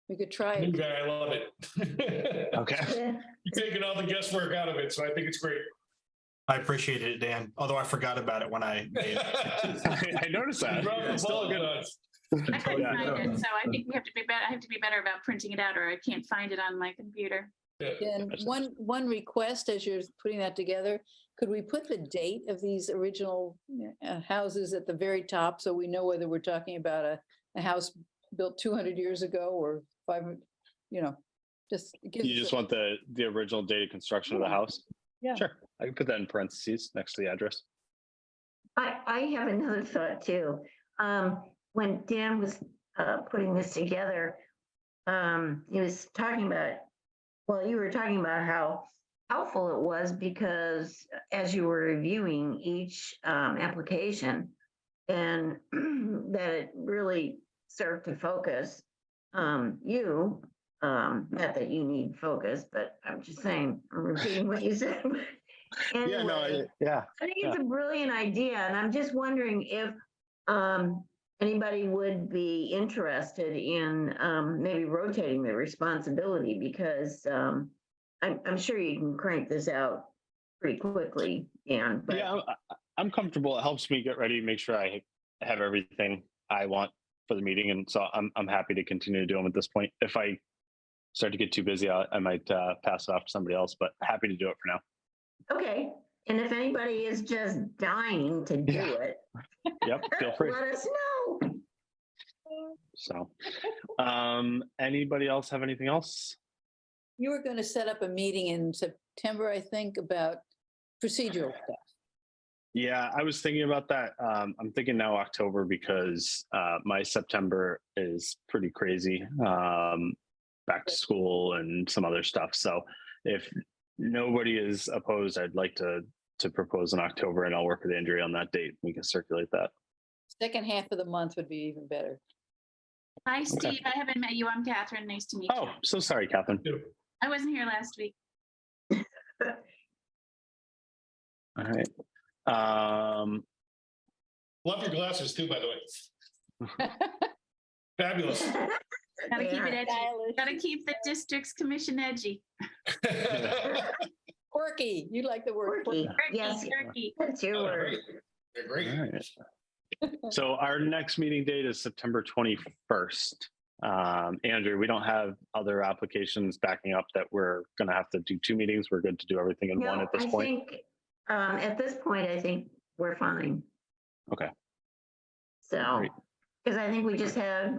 We could try New it. guy, I love it. Okay. You're taking all the guesswork out of it, so I think it's great. I appreciated it, Dan, although I forgot about it when I made it. I noticed that. It's still good. I couldn't find it, so I think we have to be better. I have to be better about printing it out, or I can't find it on my computer. And one request as you're putting that together, could we put the date of these original houses at the very top so we know whether we're talking about a house built 200 years ago or 500, just gives You just want the original date of construction of the house? Yeah. Sure. I can put that in parentheses next to the address. I have another thought too. When Dan was putting this together, he was talking about, you were talking about how helpful it was because as you were reviewing each application, and that it really served to focus you, not that you need focus, but I'm just saying, I'm repeating what you said. Yeah, no, Anyway, yeah. I think it's a brilliant idea, and I'm just wondering if anybody would be interested in maybe rotating the responsibility, because I'm sure you can crank this out pretty quickly, and but Yeah, I'm comfortable. It helps me get ready, make sure I have everything I want for the meeting, and so I'm happy to continue to do them at this point. If I start to get too busy, I might pass it off to somebody else, but happy to do it for now. okay. And if anybody is just dying to do Yeah. it, Yep, feel free. let us know. So, anybody else have anything else? You were going to set up a meeting in September, I think, about procedural stuff. Yeah, I was thinking about that. I'm thinking now October because my September is pretty crazy. Back to school and some other stuff. So if nobody is opposed, I'd like to propose in October, and I'll work with Andrea on that date. We can circulate that. Second half of the month would be even better. Hi, Steve. I haven't met you. I'm Catherine. Nice to meet you. Oh, so sorry, Catherine. I wasn't here last week. All right. Love your glasses too, by the way. Fabulous. Gotta keep it edgy. Gotta keep the districts commission edgy. Quirky. You like the word Quirky. quirky. Yes, Turkey. that's your word. They're great. All right. So our next meeting date is September 21st. Andrew, we don't have other applications backing up that we're going to have to do 2 meetings. We're good to do everything in one No, at this I point. think at this point, I think we're fine. Okay. So, Great. because I think we just have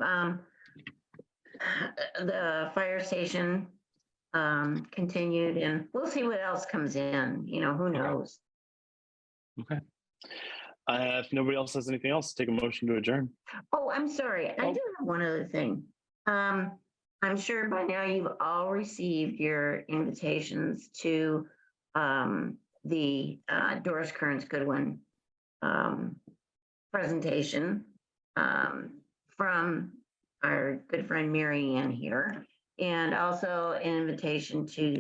the fire station continued, and we'll see what else comes in. You know, who knows? Okay. If nobody else has anything else, take a motion to adjourn. Oh, I'm sorry. I do have one other thing. I'm sure by now you've all received your invitations to the Doris Kearns Goodwin presentation from our good friend Mary Ann here, and also an invitation to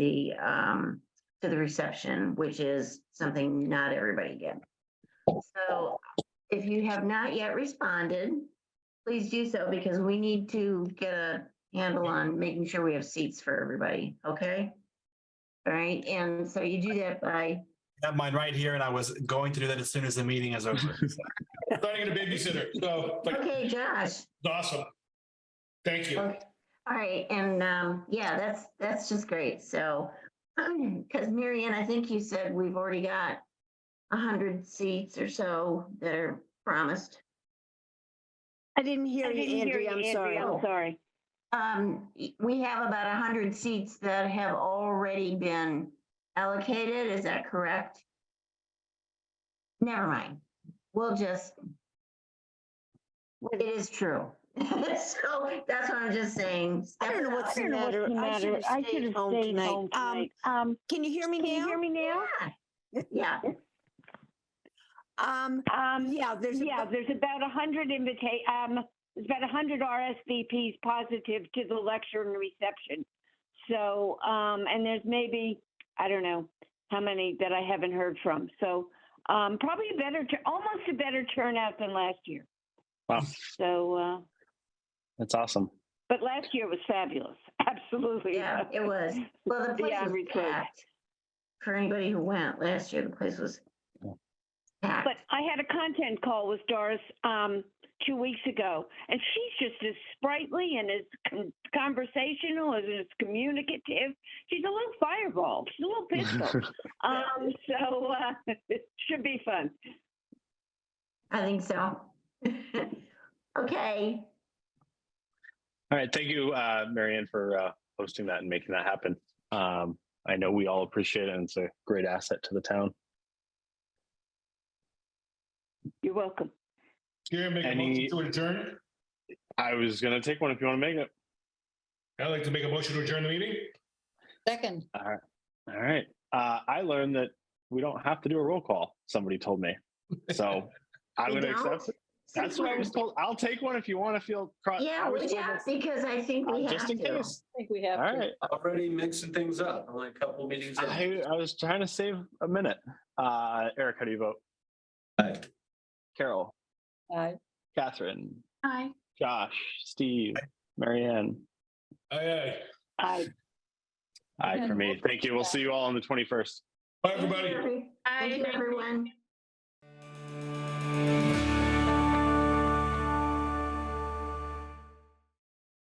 the reception, which is something not everybody gets. So if you have not yet responded, please do so, because we need to get a handle on making sure we have seats for everybody, okay? All right, and so you do that by, I have mine right here, and I was going to do that as soon as the meeting is over. Starting a babysitter. So, like, okay, Josh. it's awesome. Thank you. Okay. All right, and yeah, that's just great. So, because Mary Ann, I think you said we've already got 100 seats or so that are promised. I didn't hear you, Andrea. I'm sorry. Oh. I'm sorry. We have about 100 seats that have already been allocated. Is that correct? Never mind. We'll just, it is true. So that's what I'm just saying. I don't know what's the matter. I should have stayed home tonight. Can you hear me now? Yeah. Yeah, there's about 100 there's about 100 RSVPs positive to the lecture and reception. So, and there's maybe, I don't know how many that I haven't heard from. So, probably almost a better turnout than last year. Wow. So, That's awesome. but last year was fabulous. Absolutely. Yeah, it was. Well, the place was packed. For anybody who went last year, the place was packed. But I had a content call with Doris 2 weeks ago, and she's just as sprightly and as conversational and as communicative. She's a little fireball. She's a little pistol. So it should be fun. I think so. Okay. All right. Thank you, Mary Ann, for hosting that and making that happen. I know we all appreciate it, and it's a great asset to the town. You're welcome. You're gonna make a motion to adjourn? I was going to take one if you want to make it. I'd like to make a motion to adjourn the meeting. Second. All right. I learned that we don't have to do a roll call. Somebody told me. So I'm going to accept it. That's what I was told. I'll take one if you want to feel. Yeah, because I think we have just in to. case. I think we have All to. right. Already mixing things up, only a couple meetings in. I was trying to save a minute. Eric, how do you vote? Aye. Carol, Aye. Catherine, Aye. Josh, Steve, Marianne. Aye. Aye. Aye for me. Thank you. We'll see you all on the 21st. Bye, everybody. Thank you, everyone.